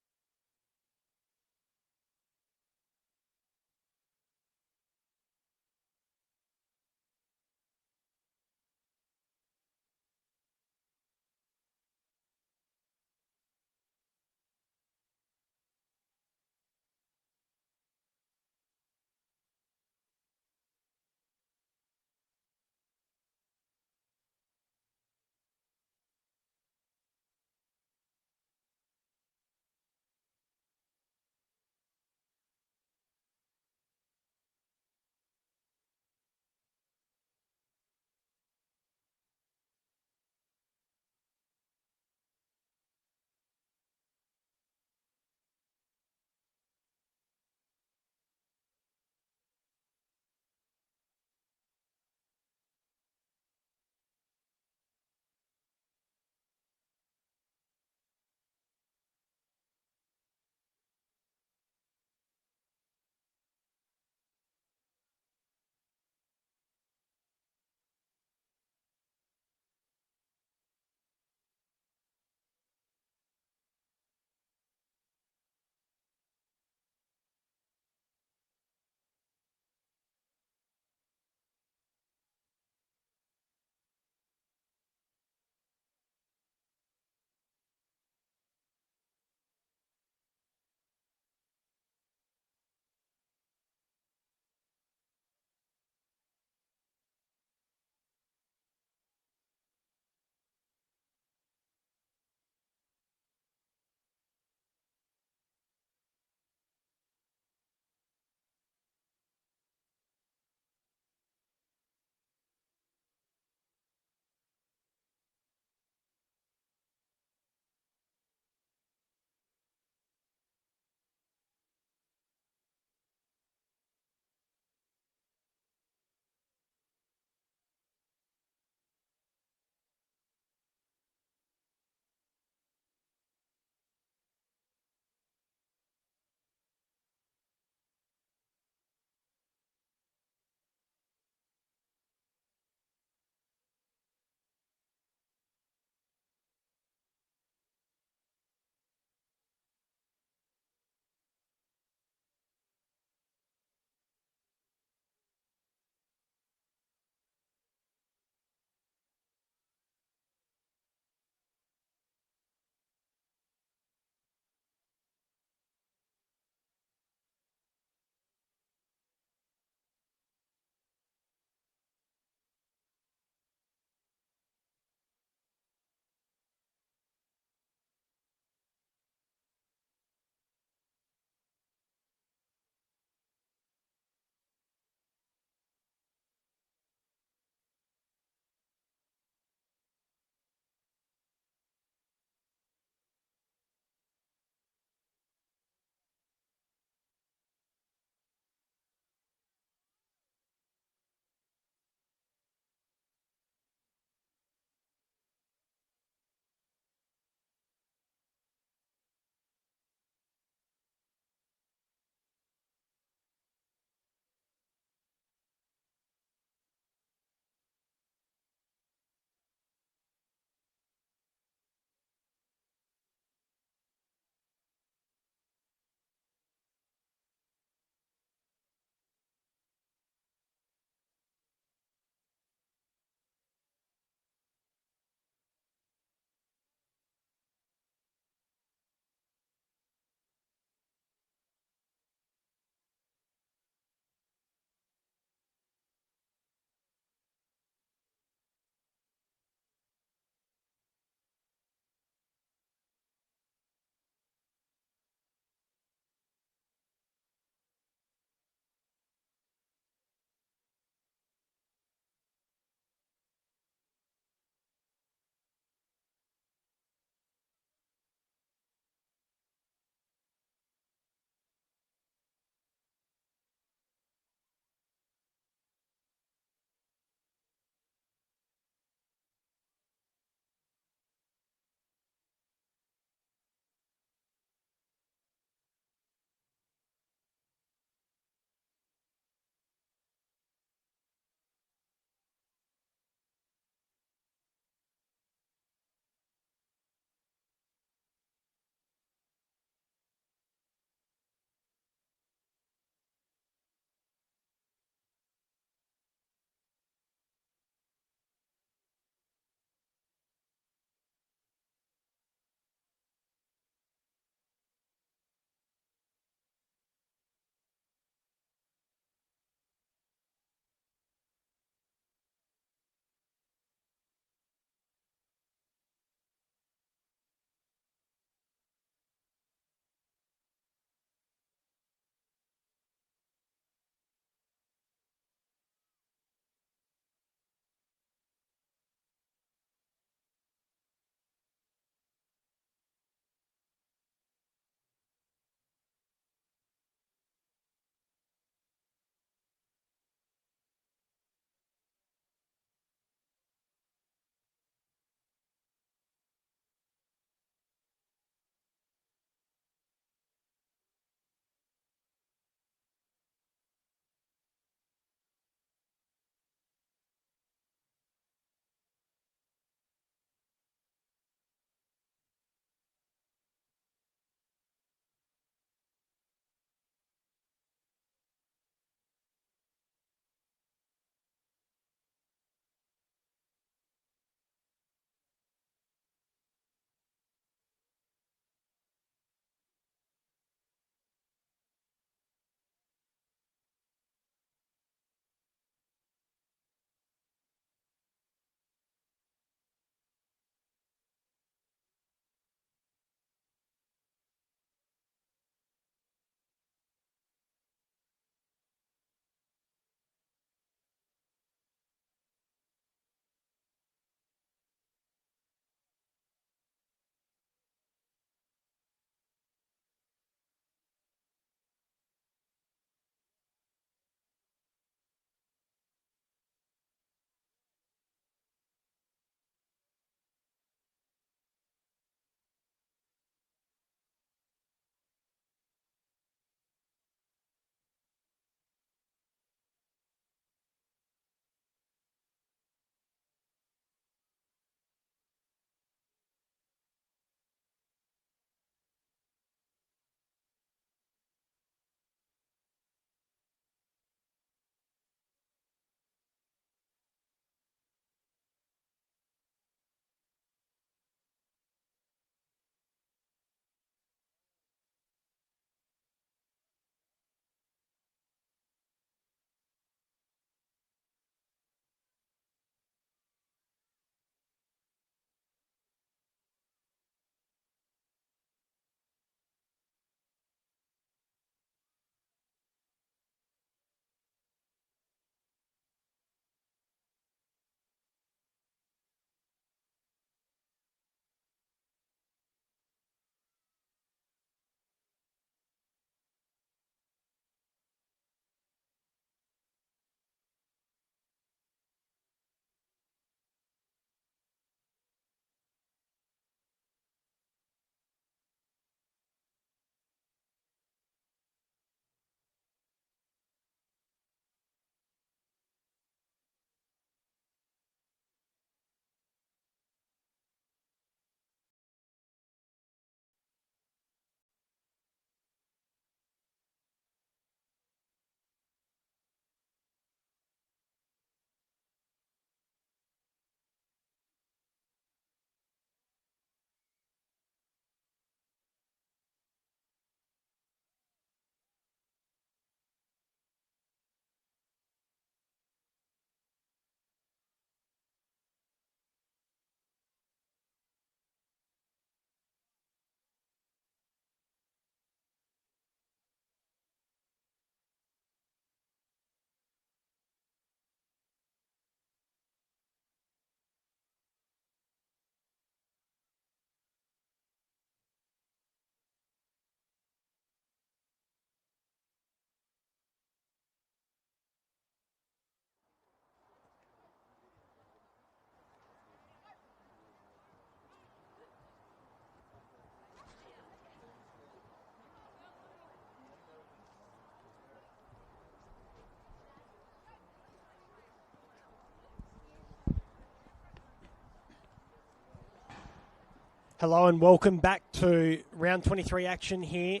Hello and welcome back to round 23 action here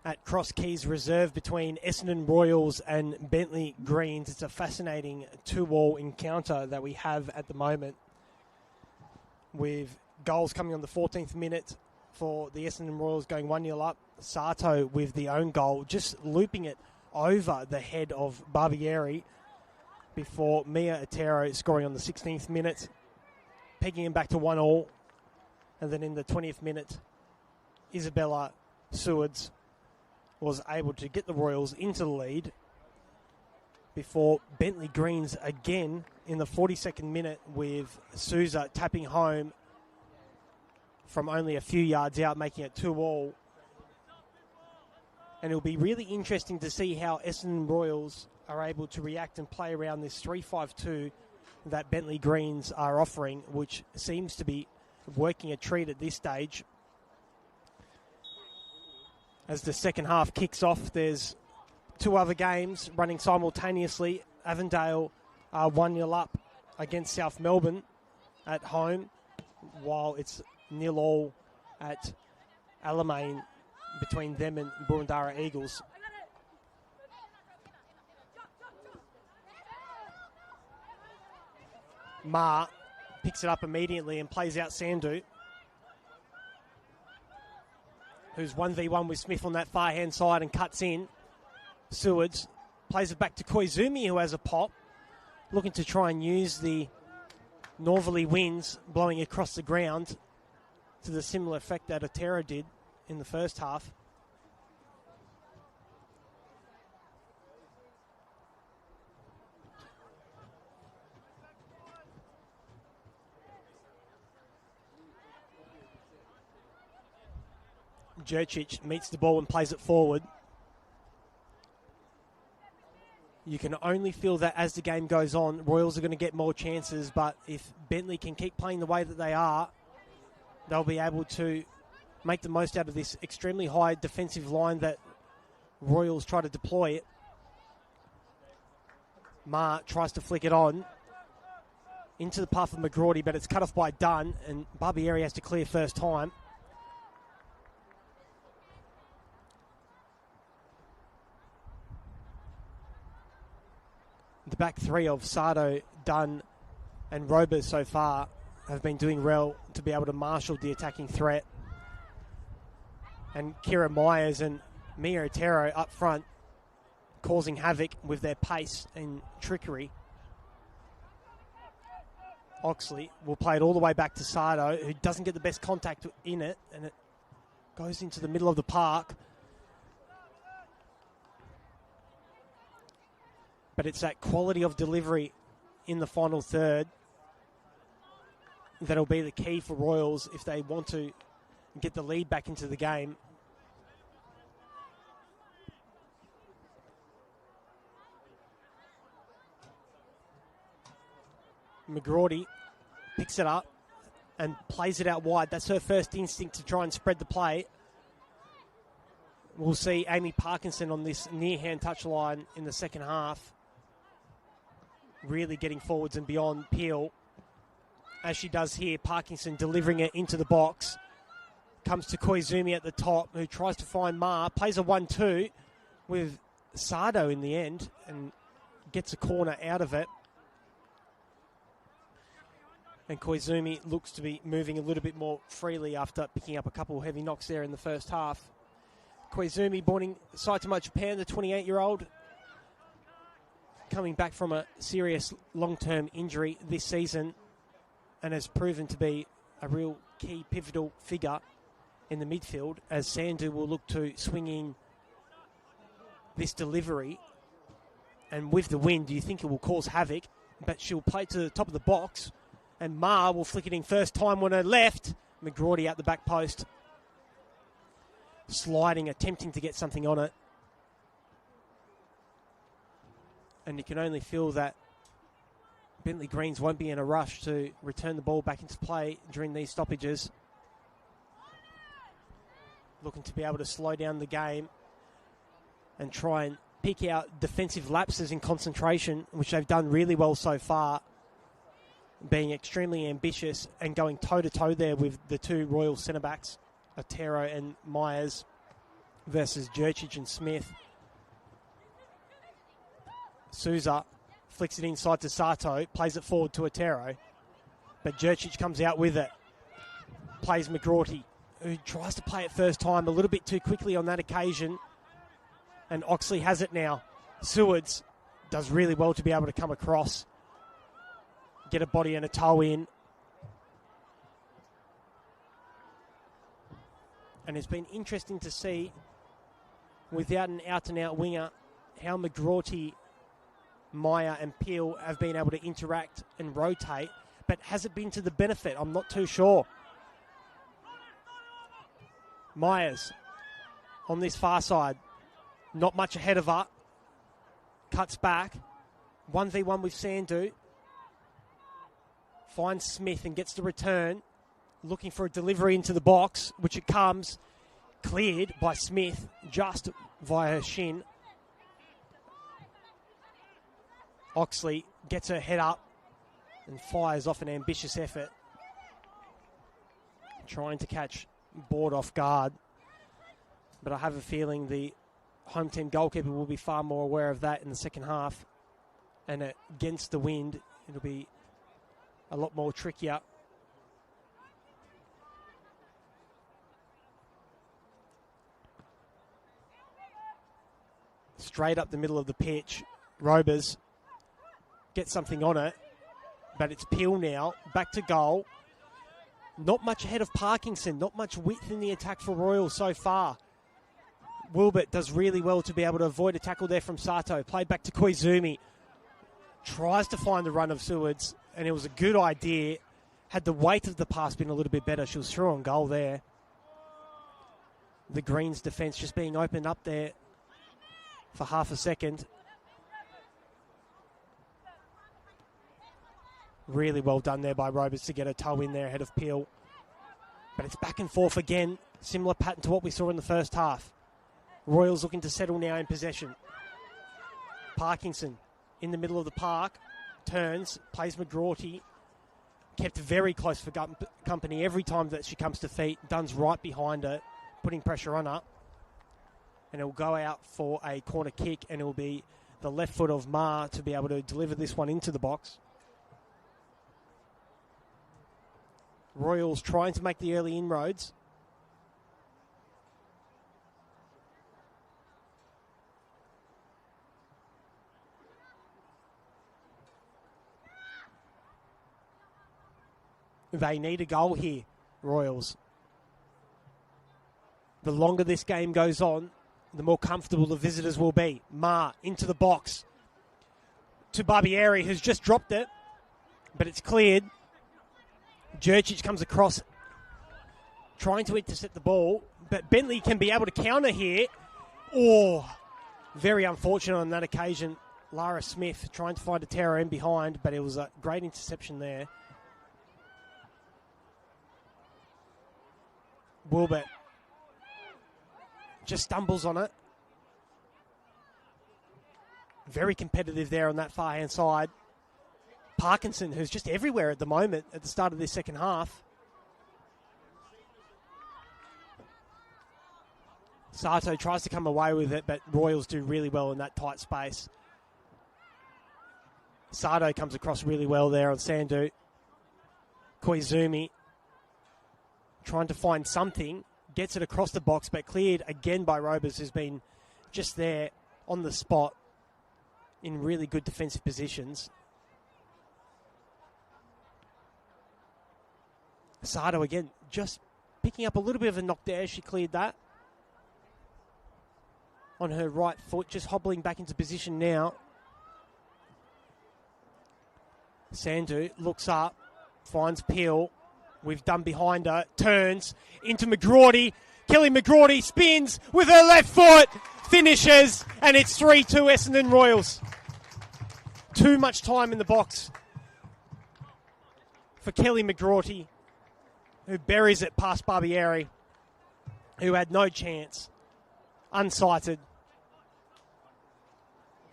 at Cross Keys Reserve between Essendon Royals and Bentleigh Greens. It's a fascinating 2-all encounter that we have at the moment, with goals coming on the 14th minute for the Essendon Royals going 1-0 up. Sato with the own goal, just looping it over the head of Barbieri before Mia Otero scoring on the 16th minute, pegging him back to 1-1. And then in the 20th minute, Isabella Sewards was able to get the Royals into the lead before Bentleigh Greens again in the 42nd minute with Souza tapping home from only a few yards out, making it 2-all. And it'll be really interesting to see how Essendon Royals are able to react and play around this 3-5-2 that Bentleigh Greens are offering, which seems to be working a treat at this stage. As the second half kicks off, there's two other games running simultaneously. Avondale are 1-0 up against South Melbourne at home, while it's 0-0 at Alamein between them and Boroondara Eagles. Ma picks it up immediately and plays out Sandu, who's 1v1 with Smith on that far hand side and cuts in. Sewards plays it back to Koizumi, who has a pop, looking to try and use the northerly winds blowing across the ground to the similar effect that Otero did in the first half. Jurcic meets the ball and plays it forward. You can only feel that as the game goes on, Royals are going to get more chances, but if Bentleigh can keep playing the way that they are, they'll be able to make the most out of this extremely high defensive line that Royals try to deploy it. Ma tries to flick it on into the path of McGrawdy, but it's cut off by Dunn, and Barbieri has to clear first time. The back three of Sardo, Dunn and Robers so far have been doing well to be able to marshal the attacking threat. And Kira Myers and Mia Otero up front causing havoc with their pace and trickery. Oxley will play it all the way back to Sardo, who doesn't get the best contact in it, and it goes into the middle of the park. But it's that quality of delivery in the final third that'll be the key for Royals if they want to get the lead back into the game. McGrawdy picks it up and plays it out wide. That's her first instinct, to try and spread the play. We'll see Amy Parkinson on this near-hand touch line in the second half, really getting forwards and beyond Peel. As she does here, Parkinson delivering it into the box. Comes to Koizumi at the top, who tries to find Ma. Plays a 1-2 with Sardo in the end and gets a corner out of it. And Koizumi looks to be moving a little bit more freely after picking up a couple of heavy knocks there in the first half. Koizumi, born in Saitama, Japan, the 28-year-old, coming back from a serious long-term injury this season and has proven to be a real key pivotal figure in the midfield, as Sandu will look to swing in this delivery. And with the wind, do you think it will cause havoc? But she'll play to the top of the box, and Ma will flick it in first time on her left. McGrawdy out the back post, sliding, attempting to get something on it. And you can only feel that Bentleigh Greens won't be in a rush to return the ball back into play during these stoppages. Looking to be able to slow down the game and try and pick out defensive lapses in concentration, which they've done really well so far. being extremely ambitious and going toe-to-toe there with the two Royal centre-backs, Otero and Myers, versus Jurčić and Smith. Souza flicks it inside to Sato, plays it forward to Otero, but Jurčić comes out with it. Plays McGrorty, who tries to play it first time a little bit too quickly on that occasion, and Oxley has it now. Sewards does really well to be able to come across, get a body and a toe in. And it's been interesting to see, without an out-and-out winger, how McGrorty, Meyer and Peel have been able to interact and rotate. But has it been to the benefit? I'm not too sure. Myers on this far side, not much ahead of her. Cuts back. 1v1 with Sandu. Finds Smith and gets the return. Looking for a delivery into the box, which it comes. Cleared by Smith just via her shin. Oxley gets her head up and fires off an ambitious effort. Trying to catch Board off guard. But I have a feeling the home team goalkeeper will be far more aware of that in the second half. And against the wind, it'll be a lot more trickier. Straight up the middle of the pitch. Robers gets something on it, but it's Peel now. Back to goal. Not much ahead of Parkinson. Not much width in the attack for Royal so far. Wilbert does really well to be able to avoid a tackle there from Sato. Played back to Koizumi. Tries to find the run of Sewards, and it was a good idea. Had the weight of the pass been a little bit better, she was through on goal there. The Greens' defence just being opened up there for half a second. Really well done there by Robers to get a toe in there ahead of Peel. But it's back and forth again. Similar pattern to what we saw in the first half. Royals looking to settle now in possession. Parkinson in the middle of the park. Turns, plays McGrorty. Kept very close for company every time that she comes to feet. Dunn's right behind her, putting pressure on her. And it will go out for a corner kick, and it will be the left foot of Ma to be able to deliver this one into the box. Royals trying to make the early inroads. They need a goal here, Royals. The longer this game goes on, the more comfortable the visitors will be. Ma into the box to Barbieri, who's just dropped it, but it's cleared. Jurčić comes across, trying to intercept the ball, but Bentleigh can be able to counter here. Oh, very unfortunate on that occasion. Lara Smith trying to find a terror in behind, but it was a great interception there. Wilbert just stumbles on it. Very competitive there on that far-hand side. Parkinson, who's just everywhere at the moment at the start of this second half. Sato tries to come away with it, but Royals do really well in that tight space. Sato comes across really well there on Sandu. Koizumi trying to find something, gets it across the box, but cleared again by Robers, who's been just there on the spot in really good defensive positions. Sato again, just picking up a little bit of a knock there. She cleared that on her right foot, just hobbling back into position now. Sandu looks up, finds Peel. We've done behind her, turns into McGrorty. Kelly McGrorty spins with her left foot, finishes, and it's 3-2 Essendon Royals. Too much time in the box for Kelly McGrorty, who buries it past Barbieri, who had no chance, unsighted.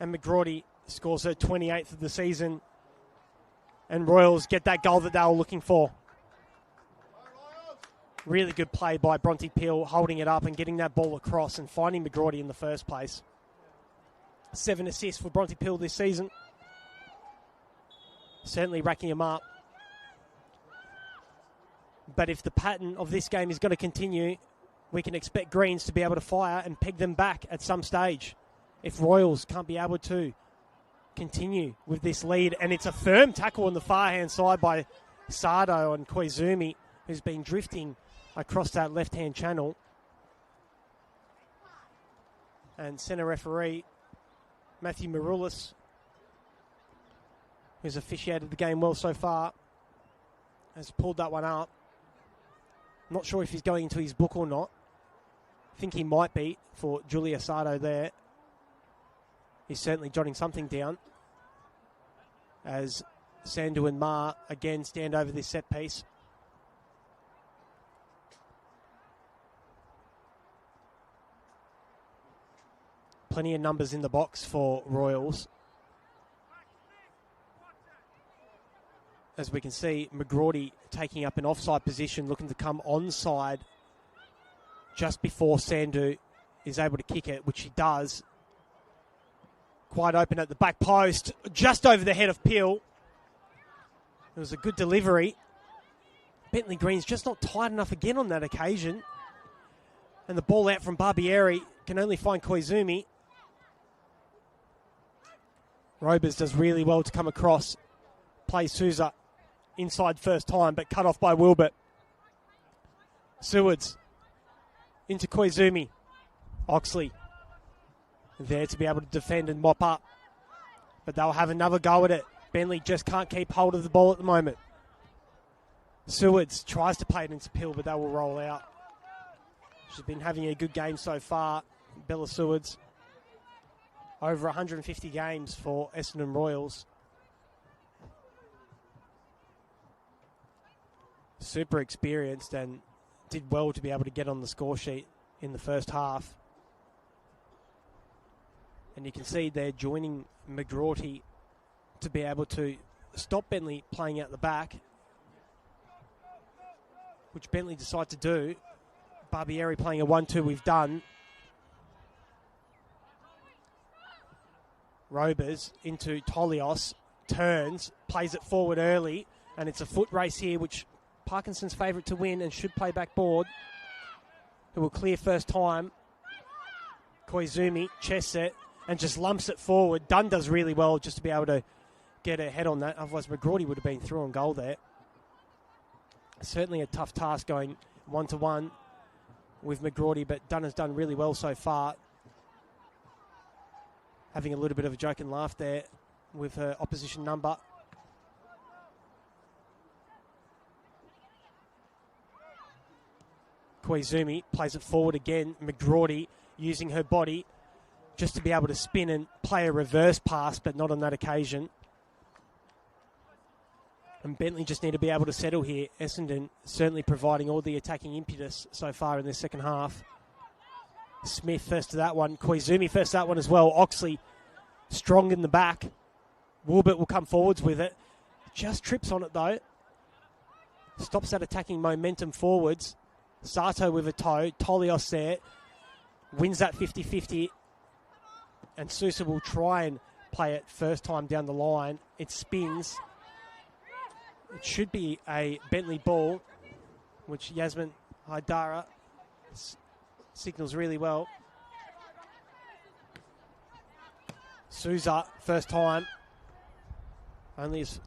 And McGrorty scores her 28th of the season. And Royals get that goal that they were looking for. Really good play by Bronte Peel, holding it up and getting that ball across and finding McGrawdy in the first place. 7 assists for Bronte Peel this season. Certainly racking him up. But if the pattern of this game is going to continue, we can expect Greens to be able to fire and peg them back at some stage. If Royals can't be able to continue with this lead. And it's a firm tackle on the far-hand side by Sardo and Koizumi, who's been drifting across that left-hand channel. And centre referee Matthew Maroulis, who's officiated the game well so far, has pulled that one up. Not sure if he's going into his book or not. I think he might be for Julia Sardo there. He's certainly jotting something down as Sandu and Ma again stand over this set piece. Plenty of numbers in the box for Royals. As we can see, McGrawdy taking up an offside position, looking to come onside just before Sandu is able to kick it, which he does. Quite open at the back post, just over the head of Peel. It was a good delivery. Bentleigh Green's just not tight enough again on that occasion. And the ball out from Barbieri can only find Koizumi. Robers does really well to come across. Plays Souza inside first time, but cut off by Wilbert. Sewards into Koizumi. Oxley there to be able to defend and mop up. But they'll have another go at it. Bentleigh just can't keep hold of the ball at the moment. Sewards tries to play it into Peel, but they will roll out. She's been having a good game so far, Bella Sewards. Over 150 games for Essendon Royals. Super experienced and did well to be able to get on the score sheet in the first half. And you can see they're joining McGrawdy to be able to stop Bentleigh playing out the back, which Bentleigh decide to do. Barbieri playing a 1-2 we've done. Robers into Tolios, turns, plays it forward early, and it's a foot race here, which Parkinson's favourite to win and should play back board, who will clear first time. Koizumi, chest set, and just lumps it forward. Dunn does really well just to be able to get a head on that, otherwise McGrawdy would have been through on goal there. Certainly a tough task going 1-to-1 with McGrawdy, but Dunn has done really well so far. Having a little bit of a joke and laugh there with her opposition number. Koizumi plays it forward again. McGrawdy using her body just to be able to spin and play a reverse pass, but not on that occasion. And Bentleigh just need to be able to settle here. Essendon certainly providing all the attacking impetus so far in this second half. Smith first to that one. Koizumi first to that one as well. Oxley strong in the back. Wilbert will come forwards with it. Just trips on it though. Stops that attacking momentum forwards. Sato with a toe. Tolios there. Wins that 50-50. And Sousa will try and play it first time down the line. It spins. It should be a Bentleigh ball, which Yasmin Haidara signals really well. Sousa, first time. Only as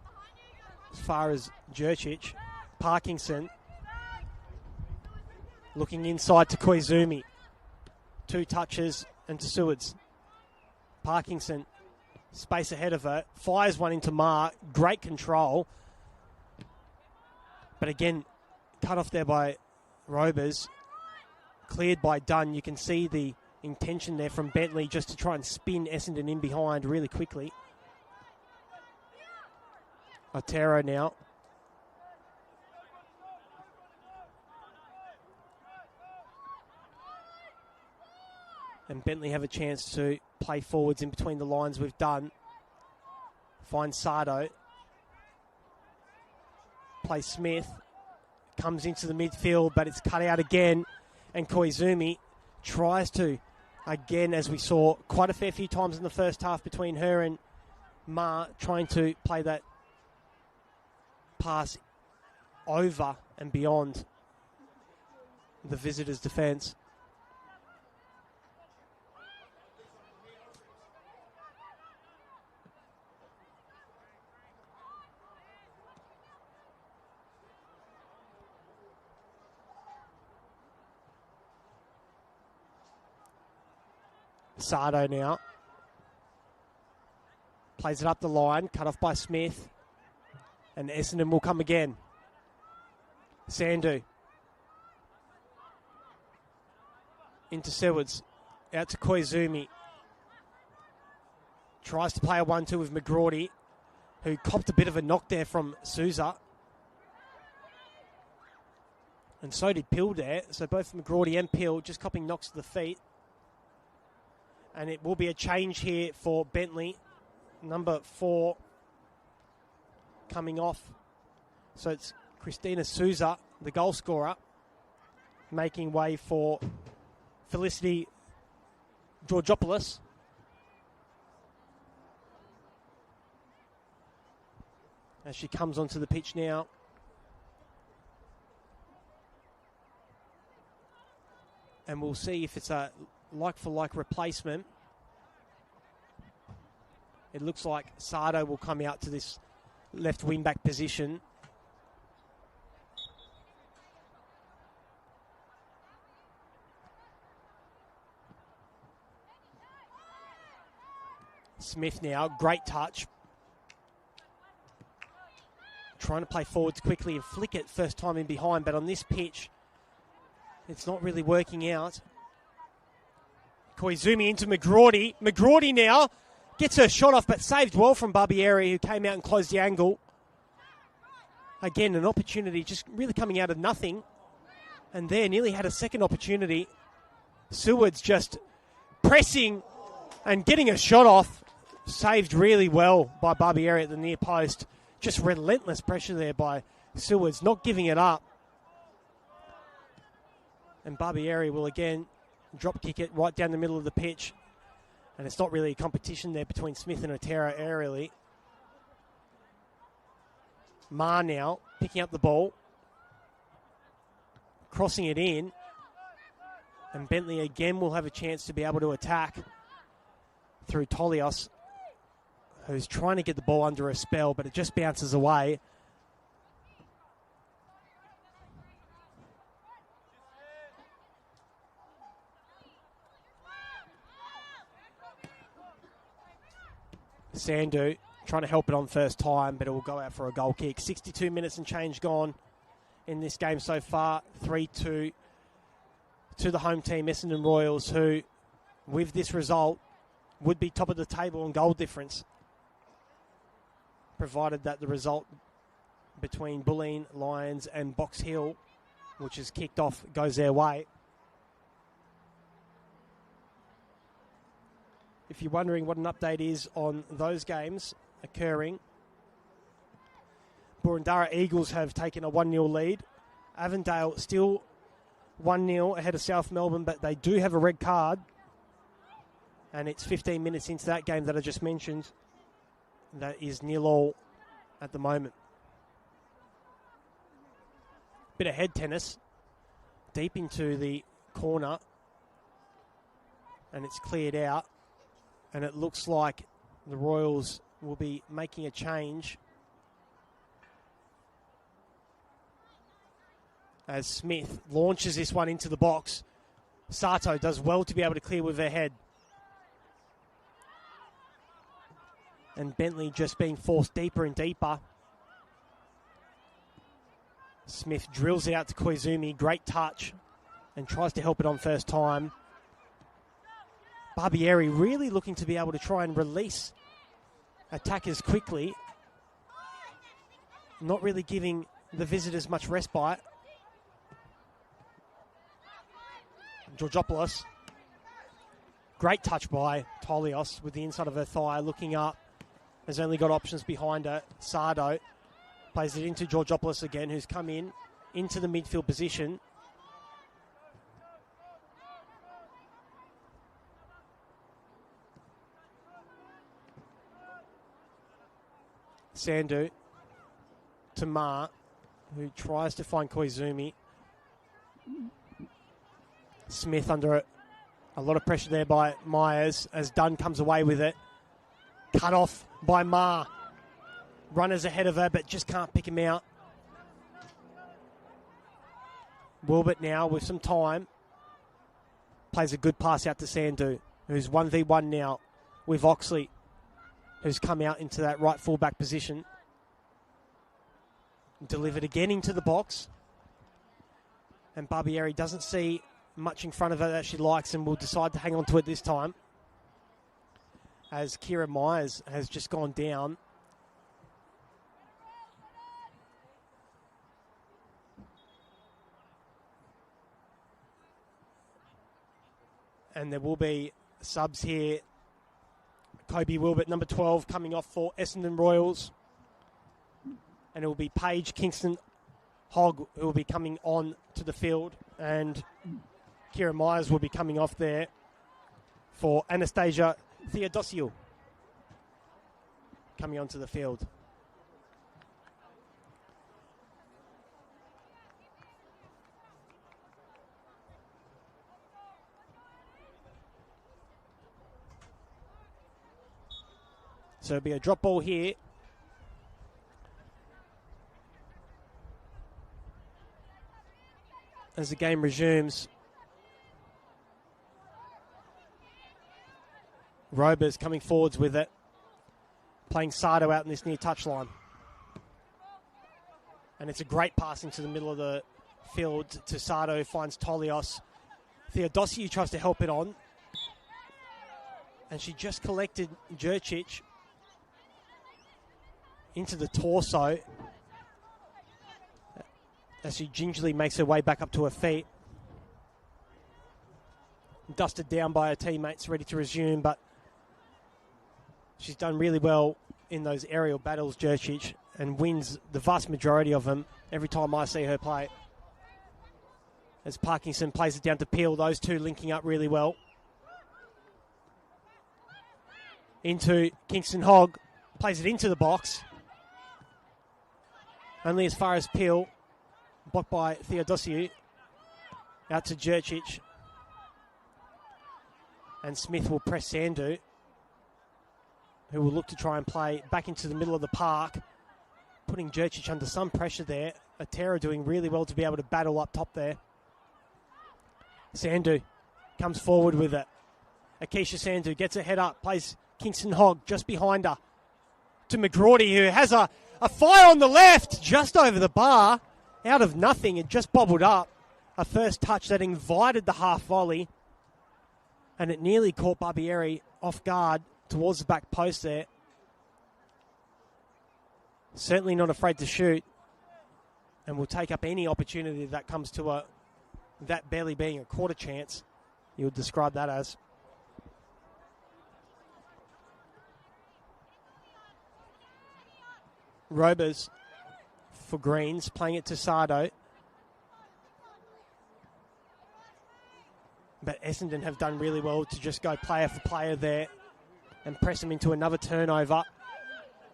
far as Jurcic. Parkinson. Looking inside to Koizumi. 2 touches and to Sewards. Parkinson, space ahead of her. Fires one into Ma. Great control. But again, cut off there by Robers. Cleared by Dunn. You can see the intention there from Bentleigh just to try and spin Essendon in behind really quickly. Otero now. And Bentleigh have a chance to play forwards in between the lines with Dunn. Finds Sardo. play Smith. Comes into the midfield, but it's cut out again. And Koizumi tries to, again, as we saw quite a fair few times in the first half between her and Ma, trying to play that pass over and beyond the visitors' defence. Sardo now. Plays it up the line, cut off by Smith. And Essendon will come again. Sandu. Into Sewards. Out to Koizumi. Tries to play a 1-2 with McGrawdy, who copped a bit of a knock there from Souza. And so did Pill there. So both McGrawdy and Pill just copping knocks to the feet. And it will be a change here for Bentleigh. Number 4 coming off. So it's Christina Souza, the goal scorer, making way for Felicity Georgopoulos. As she comes onto the pitch now. And we'll see if it's a like-for-like replacement. It looks like Sardo will come out to this left wing-back position. Smith now, great touch. Trying to play forwards quickly and flick it first time in behind, but on this pitch, it's not really working out. Koizumi into McGrawdy. McGrawdy now gets her shot off, but saved well from Barbieri, who came out and closed the angle. Again, an opportunity just really coming out of nothing. And there, nearly had a second opportunity. Seward's just pressing and getting a shot off. Saved really well by Barbieri at the near post. Just relentless pressure there by Seward's, not giving it up. And Barbieri will again drop kick it right down the middle of the pitch. And it's not really a competition there between Smith and Otero aerially. Ma now picking up the ball. Crossing it in. And Bentleigh again will have a chance to be able to attack through Tolios, who's trying to get the ball under a spell, but it just bounces away. Sandu trying to help it on first time, but it will go out for a goal kick. 62 minutes and change gone in this game so far. 3-2 to the home team, Essendon Royals, who, with this result, would be top of the table on goal difference, provided that the result between Bulleen, Lions and Box Hill, which is kicked off, goes their way. If you're wondering what an update is on those games occurring, Boroondara Eagles have taken a 1-0 lead. Avondale still 1-0 ahead of South Melbourne, but they do have a red card. And it's 15 minutes into that game that I just mentioned. That is 0-0 at the moment. Bit of head tennis. Deep into the corner. And it's cleared out. And it looks like the Royals will be making a change. As Smith launches this one into the box. Sato does well to be able to clear with her head. And Bentleigh just being forced deeper and deeper. Smith drills it out to Koizumi. Great touch. And tries to help it on first time. Barbieri really looking to be able to try and release attackers quickly. Not really giving the visitors much respite. Georgopoulos. Great touch by Tolios with the inside of her thigh, looking up. Has only got options behind her. Sardo Plays it into Georgopoulos again, who's come into the midfield position. Sandu to Ma, who tries to find Koizumi. Smith under a lot of pressure there by Myers as Dunn comes away with it. Cut off by Ma. Runners ahead of her, but just can't pick him out. Wilbert now with some time. Plays a good pass out to Sandu, who's 1v1 now with Oxley, who's come out into that right fullback position. Delivered again into the box. And Barbieri doesn't see much in front of her that she likes and will decide to hang on to it this time. As Kira Myers has just gone down. And there will be subs here. Kobe Wilbert, number 12, coming off for Essendon Royals. And it will be Paige Kingston Hogg who will be coming on to the field. And Kira Myers will be coming off there for Anastasia Theodosiou coming onto the field. So it'll be a drop ball here. As the game resumes. Robers coming forwards with it. Playing Sardo out in this near touchline. And it's a great pass into the middle of the field to Sardo. Finds Tolios. Theodosiou tries to help it on. And she just collected Jurcic into the torso as she gingerly makes her way back up to her feet. Dusted down by her teammates, ready to resume, but she's done really well in those aerial battles, Jurcic, and wins the vast majority of them every time I see her play. As Parkinson plays it down to Peel, those two linking up really well. Into Kingston Hogg, plays it into the box. Only as far as Peel, blocked by Theodosiou. Out to Jurcic. And Smith will press Sandu, who will look to try and play back into the middle of the park, putting Jurcic under some pressure there. Atera doing really well to be able to battle up top there. Sandu comes forward with it. Akeisha Sandu gets her head up, plays Kingston Hogg just behind her. To McGrawdy, who has a fire on the left, just over the bar. Out of nothing, it just bobbled up. A first touch that invited the half volley. And it nearly caught Barbieri off guard towards the back post there. Certainly not afraid to shoot. And will take up any opportunity that comes to that barely being a quarter chance. You would describe that as. Robers for Greens, playing it to Sardo. But Essendon have done really well to just go player for player there and press them into another turnover.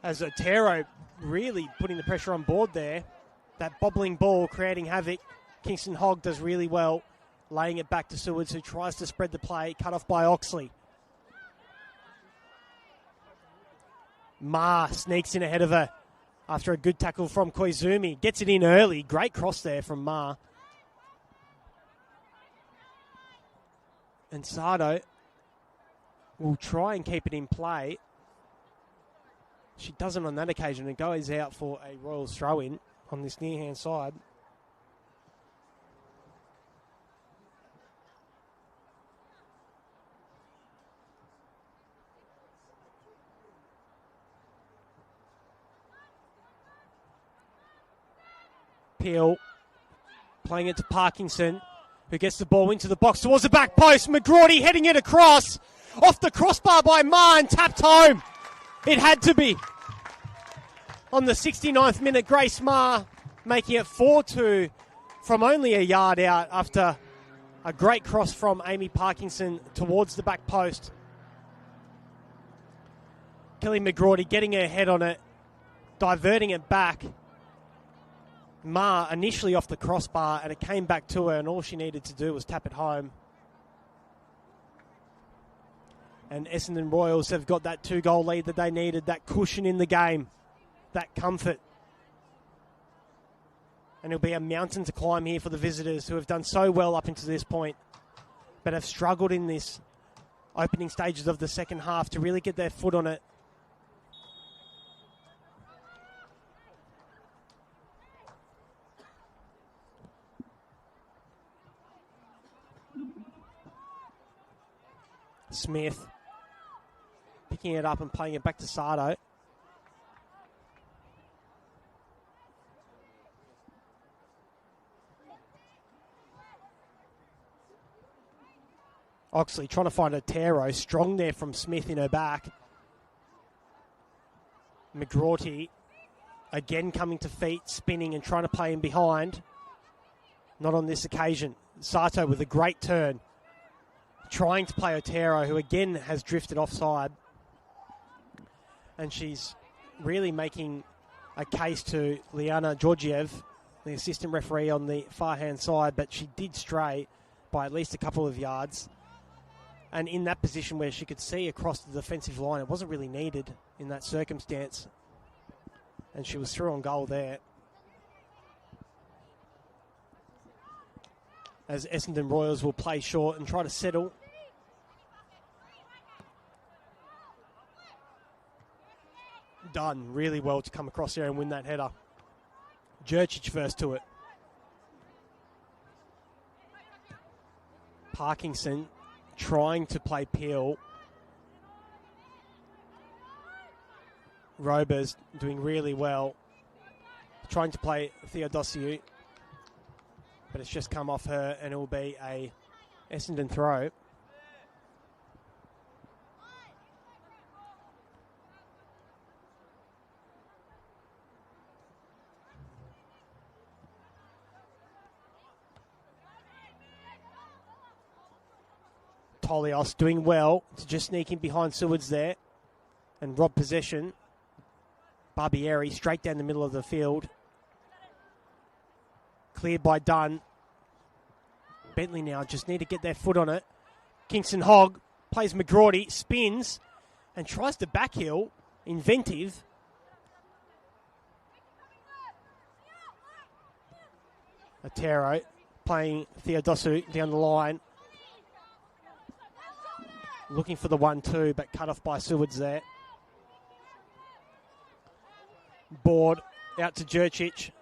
As Otero really putting the pressure on board there. That bobbling ball creating havoc. Kingston Hogg does really well, laying it back to Sewards, who tries to spread the play, cut off by Oxley. Ma sneaks in ahead of her after a good tackle from Koizumi. Gets it in early. Great cross there from Ma. And Sardo will try and keep it in play. She doesn't on that occasion and goes out for a Royals throw-in on this near-hand side. Peel playing it to Parkinson, who gets the ball into the box towards the back post. McGrawdy heading it across. Off the crossbar by Ma and tapped home. It had to be. on the 69th minute. Grace Maher making it 4-2 from only a yard out after a great cross from Amy Parkinson towards the back post. Kelly McGrawdy getting her head on it, diverting it back. Maher initially off the crossbar, and it came back to her, and all she needed to do was tap it home. And Essendon Royals have got that 2-goal lead that they needed, that cushion in the game, that comfort. And it'll be a mountain to climb here for the visitors, who have done so well up until this point, but have struggled in this opening stages of the second half to really get their foot on it. Smith picking it up and playing it back to Sardo. Oxley trying to find a Otero, strong there from Smith in her back. McGrawty again coming to feet, spinning and trying to play in behind. Not on this occasion. Sato with a great turn, trying to play Otero, who again has drifted offside. And she's really making a case to Liana Georgiev, the assistant referee on the far-hand side, but she did stray by at least a couple of yards. And in that position where she could see across the defensive line, it wasn't really needed in that circumstance. And she was through on goal there. As Essendon Royals will play short and try to settle. Done really well to come across there and win that header. Jurčić first to it. Parkinson trying to play Peel. Robers doing really well. Trying to play Theodosiou. But it's just come off her, and it will be a Essendon throw. Tolios doing well to just sneak in behind Sewards there and rob possession. Barbieri straight down the middle of the field. Cleared by Dunn. Bentleigh now just need to get their foot on it. Kingston Hogg plays McGrawdy, spins and tries to backheel. Inventive. Otero playing Theodosiou down the line. Looking for the 1-2, but cut off by Sewards there. Board out to Jurčić.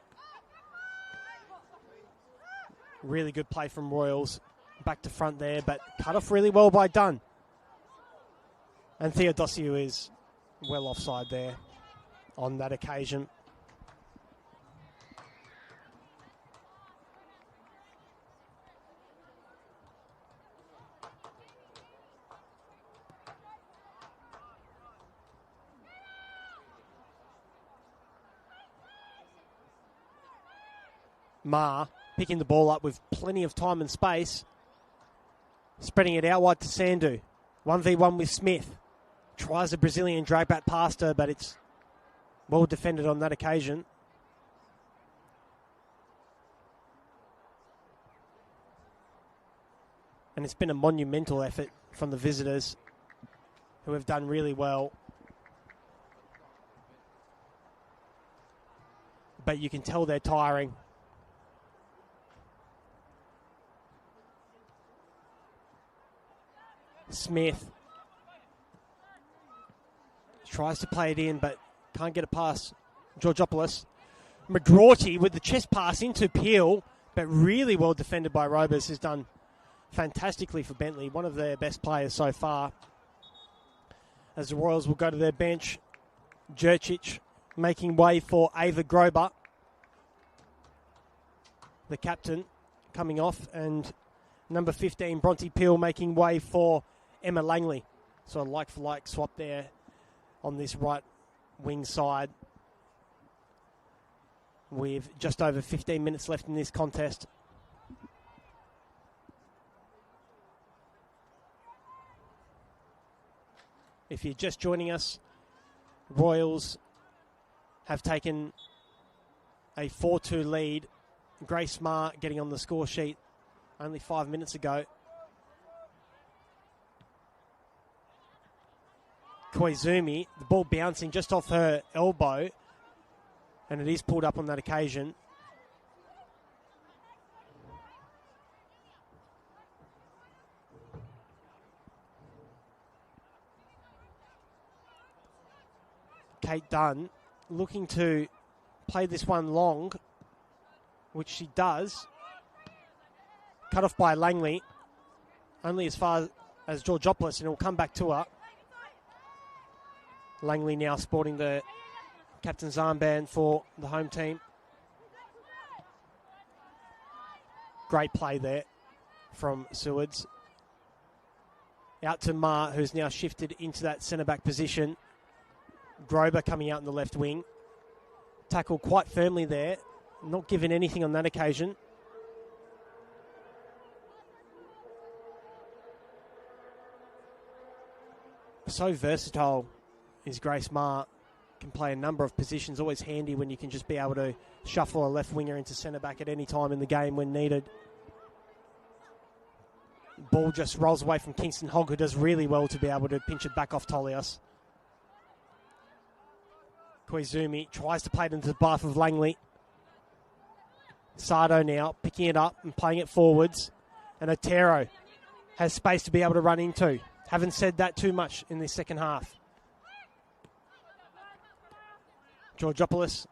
Really good play from Royals. Back to front there, but cut off really well by Dunn. And Theodosiou is well offside there on that occasion. Maher picking the ball up with plenty of time and space. Spreading it out wide to Sandu. 1v1 with Smith. Tries a Brazilian drag back past her, but it's well defended on that occasion. And it's been a monumental effort from the visitors, who have done really well. But you can tell they're tiring. Smith tries to play it in, but can't get it past Georgopoulos. McGrawty with the chest pass into Peel, but really well defended by Robers, who's done fantastically for Bentleigh, one of their best players so far. As the Royals will go to their bench, Jurčić making way for Ava Grober, the captain, coming off, and number 15, Bronte Peel, making way for Emma Langley. So a like-for-like swap there on this right wing side. with just over 15 minutes left in this contest. If you're just joining us, Royals have taken a 4-2 lead. Grace Ma getting on the score sheet only 5 minutes ago. Koizumi, the ball bouncing just off her elbow, and it is pulled up on that occasion. Kate Dunn looking to play this one long, which she does. Cut off by Langley, only as far as Georgopoulos, and it will come back to her. Langley now sporting the captain's armband for the home team. Great play there from Sewards. Out to Ma, who's now shifted into that centre-back position. Grober coming out in the left wing. Tackled quite firmly there. Not given anything on that occasion. So versatile is Grace Ma. Can play a number of positions. Always handy when you can just be able to shuffle a left winger into centre-back at any time in the game when needed. Ball just rolls away from Kingston Hogg, who does really well to be able to pinch it back off Tolios. Koizumi tries to play it into the path of Langley. Sardo now picking it up and playing it forwards. And Otero has space to be able to run into. Haven't said that too much in this second half. Georgopoulos.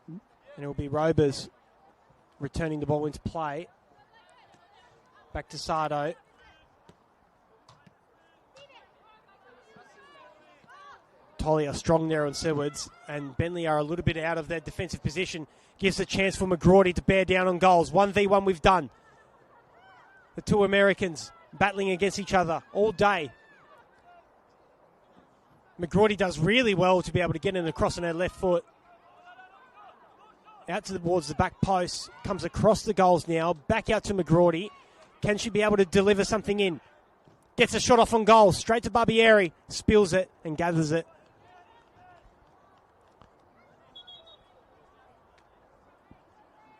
And it will be Robers returning the ball into play. Back to Sardo. Tollier strong there on Sewards, and Bentleigh are a little bit out of their defensive position. Gives a chance for McGrawdy to bear down on goals. 1v1 we've done. The two Americans battling against each other all day. McGrawdy does really well to be able to get in across on her left foot. Out towards the back post. Comes across the goals now. Back out to McGrawdy. Can she be able to deliver something in? Gets a shot off on goal. Straight to Barbieri. Spills it and gathers it.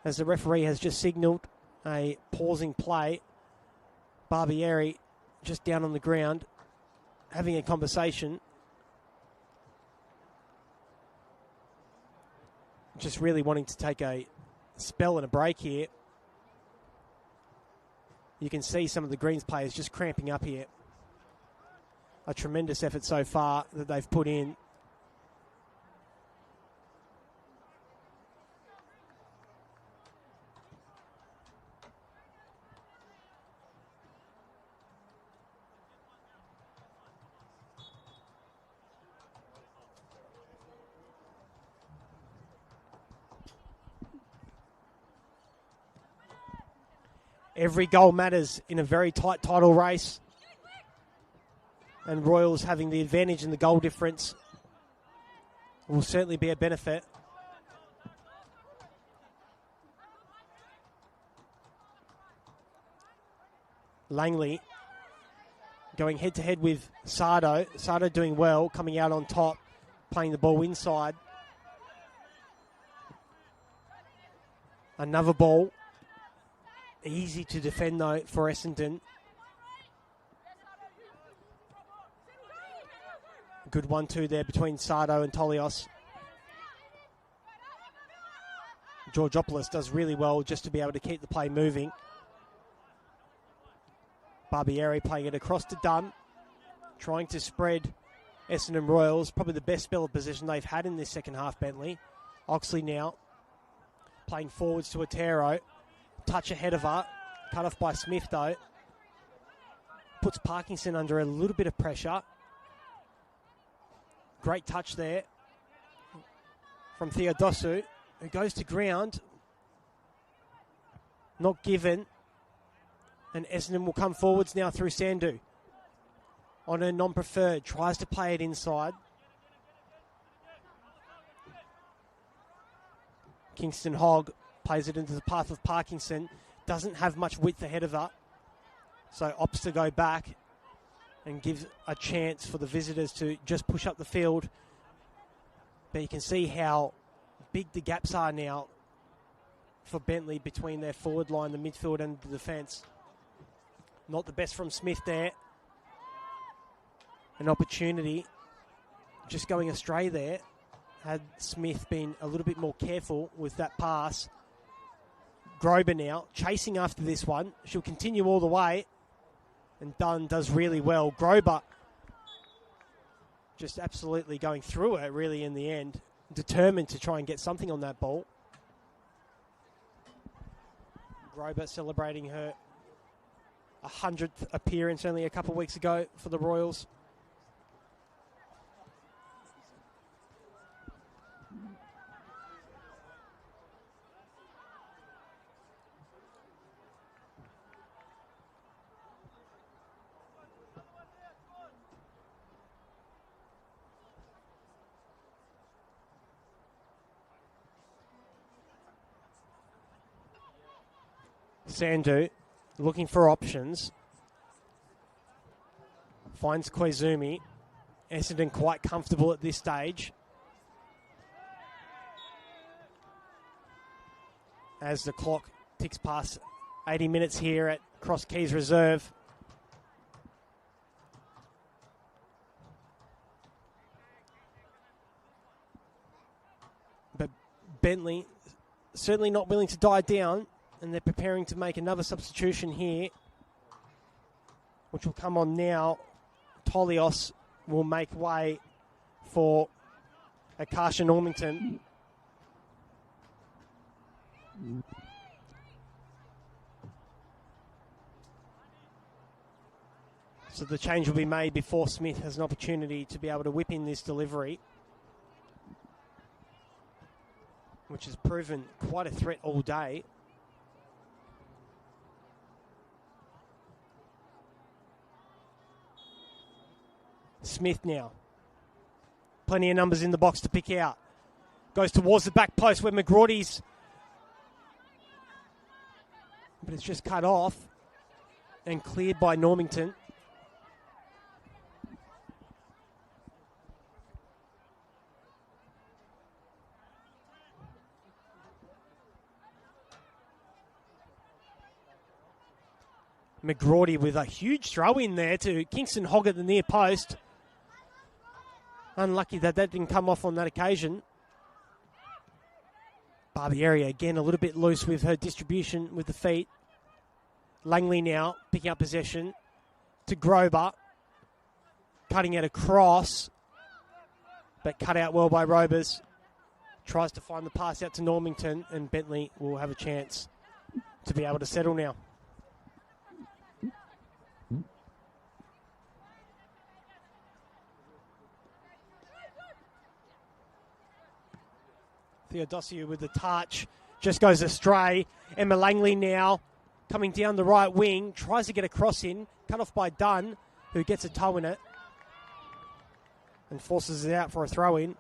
As the referee has just signalled a pausing play. Barbieri just down on the ground, having a conversation. Just really wanting to take a spell and a break here. You can see some of the Greens players just cramping up here. A tremendous effort so far that they've put in. Every goal matters in a very tight title race. And Royals having the advantage in the goal difference will certainly be a benefit. Langley going head-to-head with Sardo. Sardo doing well, coming out on top, playing the ball inside. Another ball. Easy to defend, though, for Essendon. Good 1-2 there between Sardo and Tolios. Georgopoulos does really well just to be able to keep the play moving. Barbieri playing it across to Dunn. Trying to spread Essendon Royals. Probably the best spell of position they've had in this second half, Bentleigh. Oxley now playing forwards to Otero. Touch ahead of her. Cut off by Smith, though. Puts Parkinson under a little bit of pressure. Great touch there from Theodosu, who goes to ground. Not given. And Essendon will come forwards now through Sandu. On her non-preferred, tries to play it inside. Kingston Hogg plays it into the path of Parkinson. Doesn't have much width ahead of her. So opts to go back and gives a chance for the visitors to just push up the field. But you can see how big the gaps are now for Bentleigh between their forward line, the midfield and the defence. Not the best from Smith there. An opportunity just going astray there. Had Smith been a little bit more careful with that pass. Grober now chasing after this one. She'll continue all the way. And Dunn does really well. Grober just absolutely going through it really in the end. Determined to try and get something on that ball. Grober celebrating her 100th appearance only a couple of weeks ago for the Royals. Sandu looking for options. Finds Koizumi. Essendon quite comfortable at this stage. As the clock ticks past 80 minutes here at Cross Keys Reserve. But Bentleigh certainly not willing to die down. And they're preparing to make another substitution here, which will come on now. Tolios will make way for Akasha Normington. So the change will be made before Smith has an opportunity to be able to whip in this delivery, which has proven quite a threat all day. Smith now. Plenty of numbers in the box to pick out. Goes towards the back post where McGrawdy's. But it's just cut off and cleared by Normington. McGrawdy with a huge throw in there to Kingston Hogg at the near post. Unlucky that didn't come off on that occasion. Barbieri again a little bit loose with her distribution with the feet. Langley now picking up possession to Grober. Cutting it across. But cut out well by Robers. Tries to find the pass out to Normington, and Bentleigh will have a chance to be able to settle now. Theodosiou with the touch, just goes astray. Emma Langley now coming down the right wing, tries to get a cross in, cut off by Dunn, who gets a toe in it and forces it out for a throw in.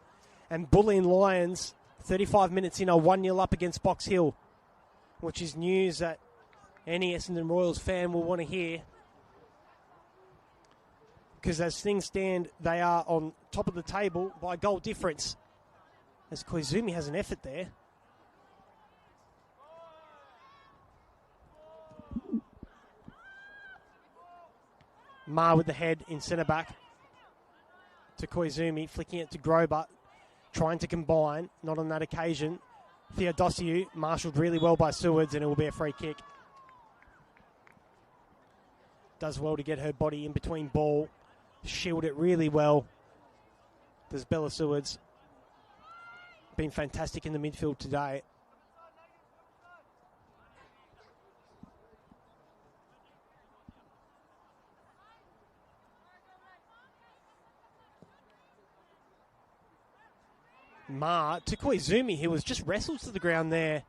And Bulleen Lions, 35 minutes in, are 1-0 up against Box Hill, which is news that any Essendon Royals fan will want to hear. Because as things stand, they are on top of the table by goal difference. As Koizumi has an effort there. Ma with the head in centre back to Koizumi, flicking it to Grober, trying to combine, not on that occasion. Theodosiou marshalled really well by Sewards, and it will be a free kick. Does well to get her body in between ball, shield it really well. Does Bella Sewards. Been fantastic in the midfield today. Ma to Koizumi, he was just wrestled to the ground there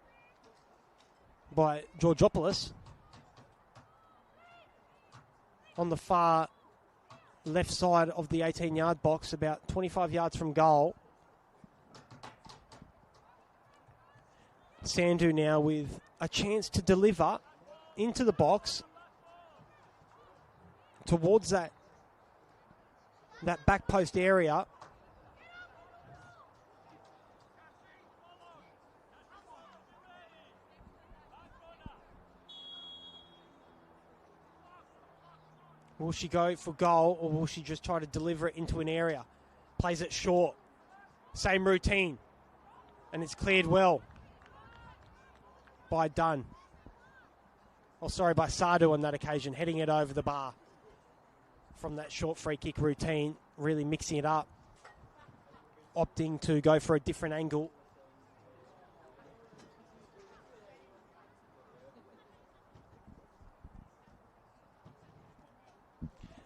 by Georgopoulos. on the far left side of the 18-yard box, about 25 yards from goal. Sandu now with a chance to deliver into the box towards that back post area. Will she go for goal, or will she just try to deliver it into an area? Plays it short. Same routine. And it's cleared well by Dunn. By Sadu on that occasion, heading it over the bar from that short free kick routine, really mixing it up, opting to go for a different angle.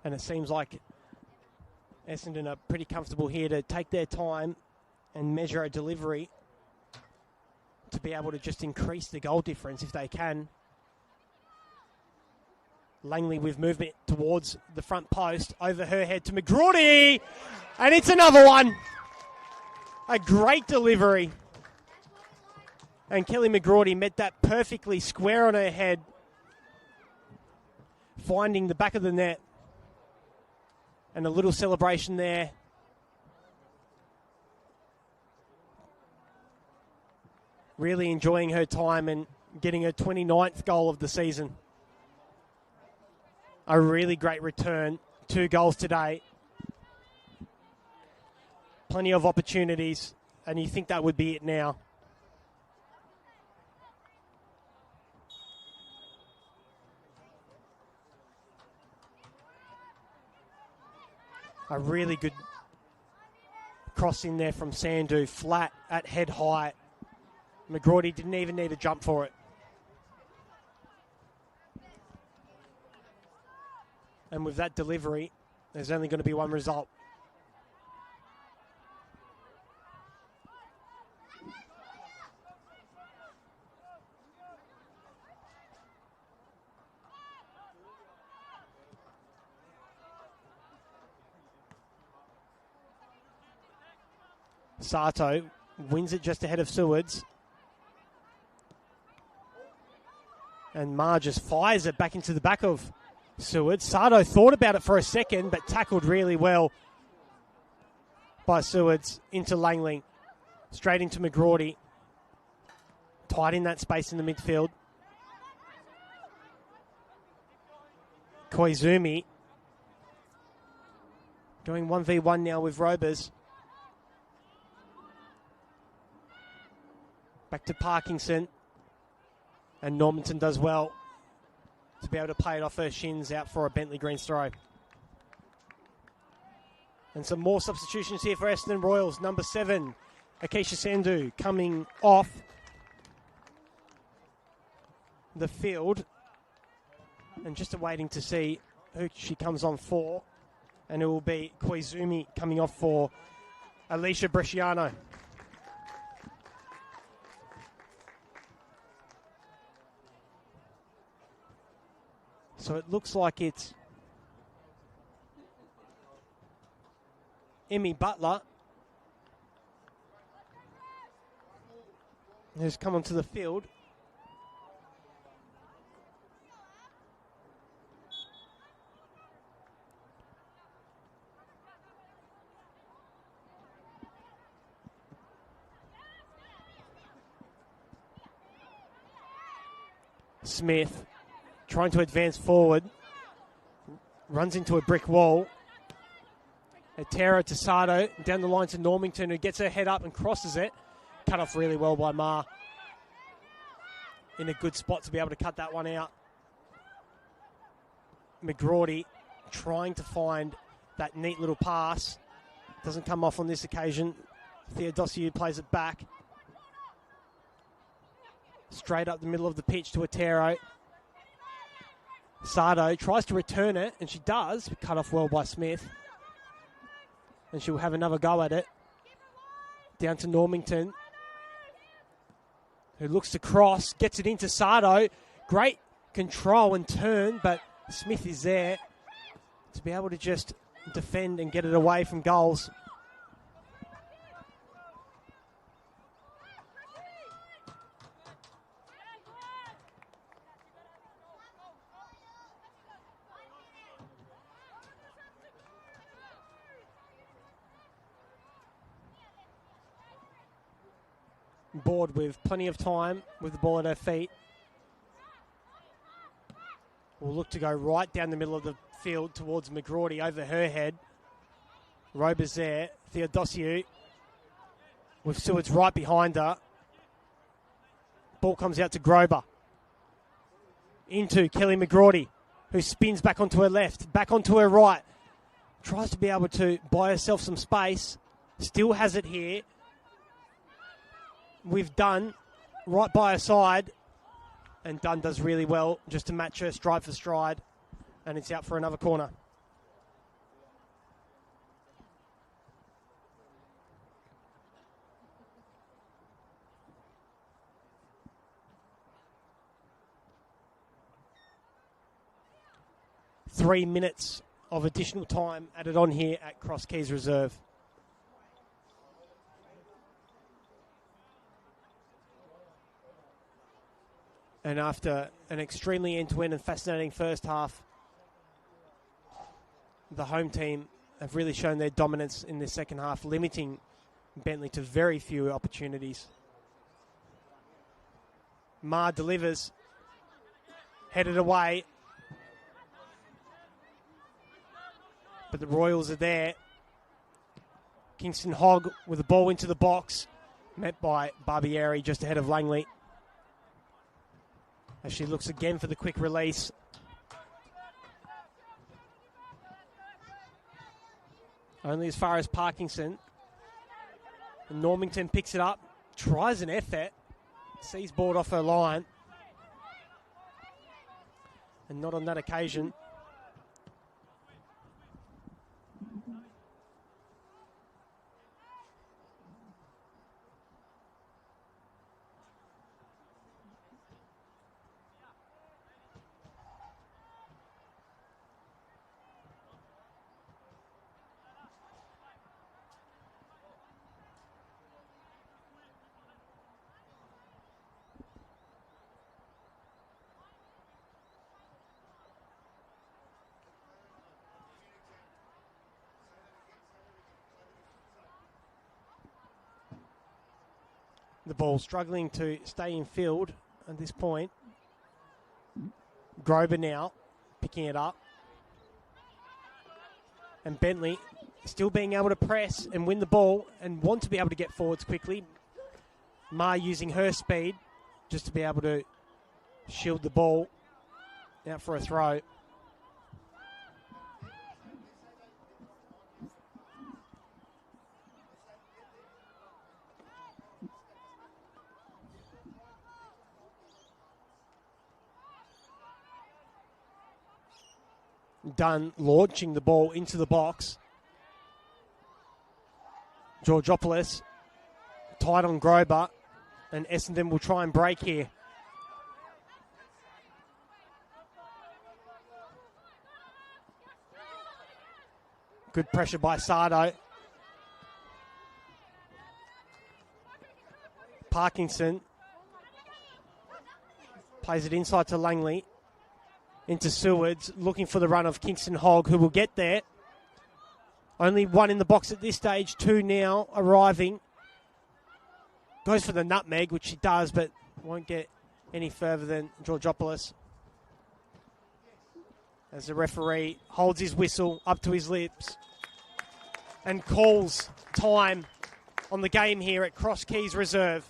And it seems like Essendon are pretty comfortable here to take their time and measure a delivery to be able to just increase the goal difference if they can. Langley with movement towards the front post, over her head to McGrawdy, and it's another one. A great delivery. And Kelly McGrawdy met that perfectly square on her head, finding the back of the net. And a little celebration there. Really enjoying her time and getting her 29th goal of the season. A really great return. 2 goals today. Plenty of opportunities, and you think that would be it now. A really good cross in there from Sandu, flat at head height. McGrawdy didn't even need a jump for it. And with that delivery, there's only going to be one result. Sato wins it just ahead of Sewards. And Ma just fires it back into the back of Sewards. Sato thought about it for a second, but tackled really well by Sewards into Langley. Straight into McGrawdy. Tight in that space in the midfield. Koizumi going 1v1 now with Robers. Back to Parkinson. And Normanton does well to be able to play it off her shins out for a Bentleigh Greens throw. And some more substitutions here for Essendon Royals. Number 7, Akeisha Sandu coming off the field. And just waiting to see who she comes on for. And it will be Koizumi coming off for Alicia Bresciano. So it looks like it's Emmy Butler who's come onto the field. Smith trying to advance forward. Runs into a brick wall. Atera to Sato. Down the line to Normington, who gets her head up and crosses it. Cut off really well by Ma. In a good spot to be able to cut that one out. McGrawdy trying to find that neat little pass. Doesn't come off on this occasion. Theodosiou plays it back. Straight up the middle of the pitch to Atero. Sato tries to return it, and she does. Cut off well by Smith. And she'll have another go at it. Down to Normington, who looks to cross, gets it into Sato. Great control and turn, but Smith is there to be able to just defend and get it away from goals. Board with plenty of time with the ball at her feet. Will look to go right down the middle of the field towards McGrady over her head. Rober's there. Theodosiou with Sewards right behind her. Ball comes out to Grober. Into Kelly McGrady, who spins back onto her left, back onto her right. Tries to be able to buy herself some space. Still has it here. With Dunn right by her side, and Dunn does really well just to match her stride for stride, and it's out for another corner. Three minutes of additional time added on here at Cross Keys Reserve. And after an extremely end-to-end and fascinating first half, the home team have really shown their dominance in the second half, limiting Bentleigh to very few opportunities. Ma delivers, headed away. But the Royals are there. Kingston Hogg with the ball into the box, met by Barbieri just ahead of Langley. As she looks again for the quick release. Only as far as Parkinson. And Normington picks it up, tries an effort, sees ball off her line. And not on that occasion. The ball struggling to stay in field at this point. Grober now picking it up. And Bentleigh still being able to press and win the ball and want to be able to get forwards quickly. Ma using her speed just to be able to shield the ball out for a throw. Dunn launching the ball into the box. Georgopoulos tight on Grober, and Essendon will try and break here. Good pressure by Sardo. Parkinson plays it inside to Langley. Into Sewards, looking for the run of Kingston Hogg, who will get there. Only one in the box at this stage, two now arriving. Goes for the nutmeg, which she does, but won't get any further than Georgopoulos. As the referee holds his whistle up to his lips and calls time on the game here at Cross Keys Reserve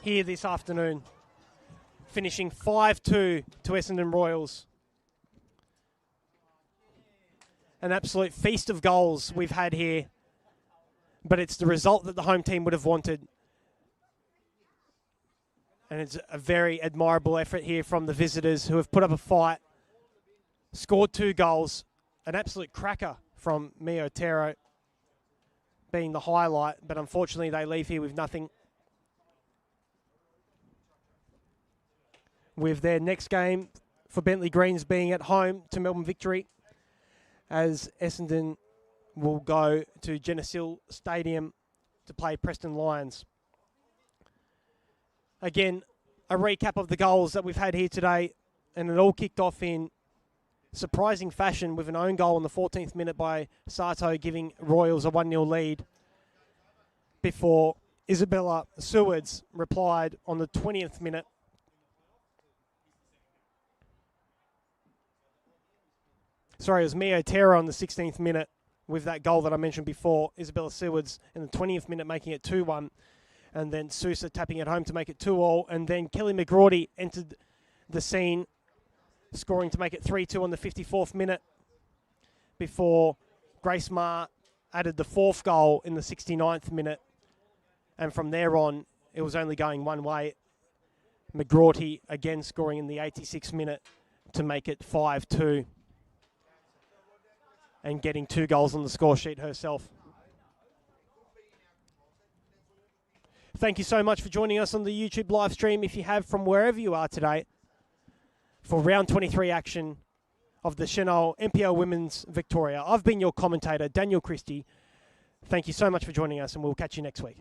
here this afternoon. Finishing 5-2 to Essendon Royals. An absolute feast of goals we've had here. But it's the result that the home team would have wanted. And it's a very admirable effort here from the visitors who have put up a fight. Scored 2 goals. An absolute cracker from Mia Otero being the highlight. But unfortunately they leave here with nothing. With their next game for Bentleigh Greens being at home to Melbourne Victory as Essendon will go to Geneseo Stadium to play Preston Lions. Again, a recap of the goals that we've had here today, and it all kicked off in surprising fashion with an own goal in the 14th minute by Sato, giving Royals a 1-0 lead before Isabella Sewards replied on the 20th minute. Sorry, it was Mio Terra on the 16th minute with that goal that I mentioned before. Isabella Sewards in the 20th minute making it 2-1. And then Sousa tapping it home to make it 2-2. And then Kelly McGrawdy entered the scene, scoring to make it 3-2 on the 54th minute before Grace Maher added the 4th goal in the 69th minute. And from there on, it was only going one way. McGrawdy again scoring in the 86th minute to make it 5-2. And getting 2 goals on the score sheet herself. Thank you so much for joining us on the YouTube live stream, if you have, from wherever you are today, for round 23 action of the Senol NPL Women's Victoria. I've been your commentator, Daniel Christie. Thank you so much for joining us, and we'll catch you next week.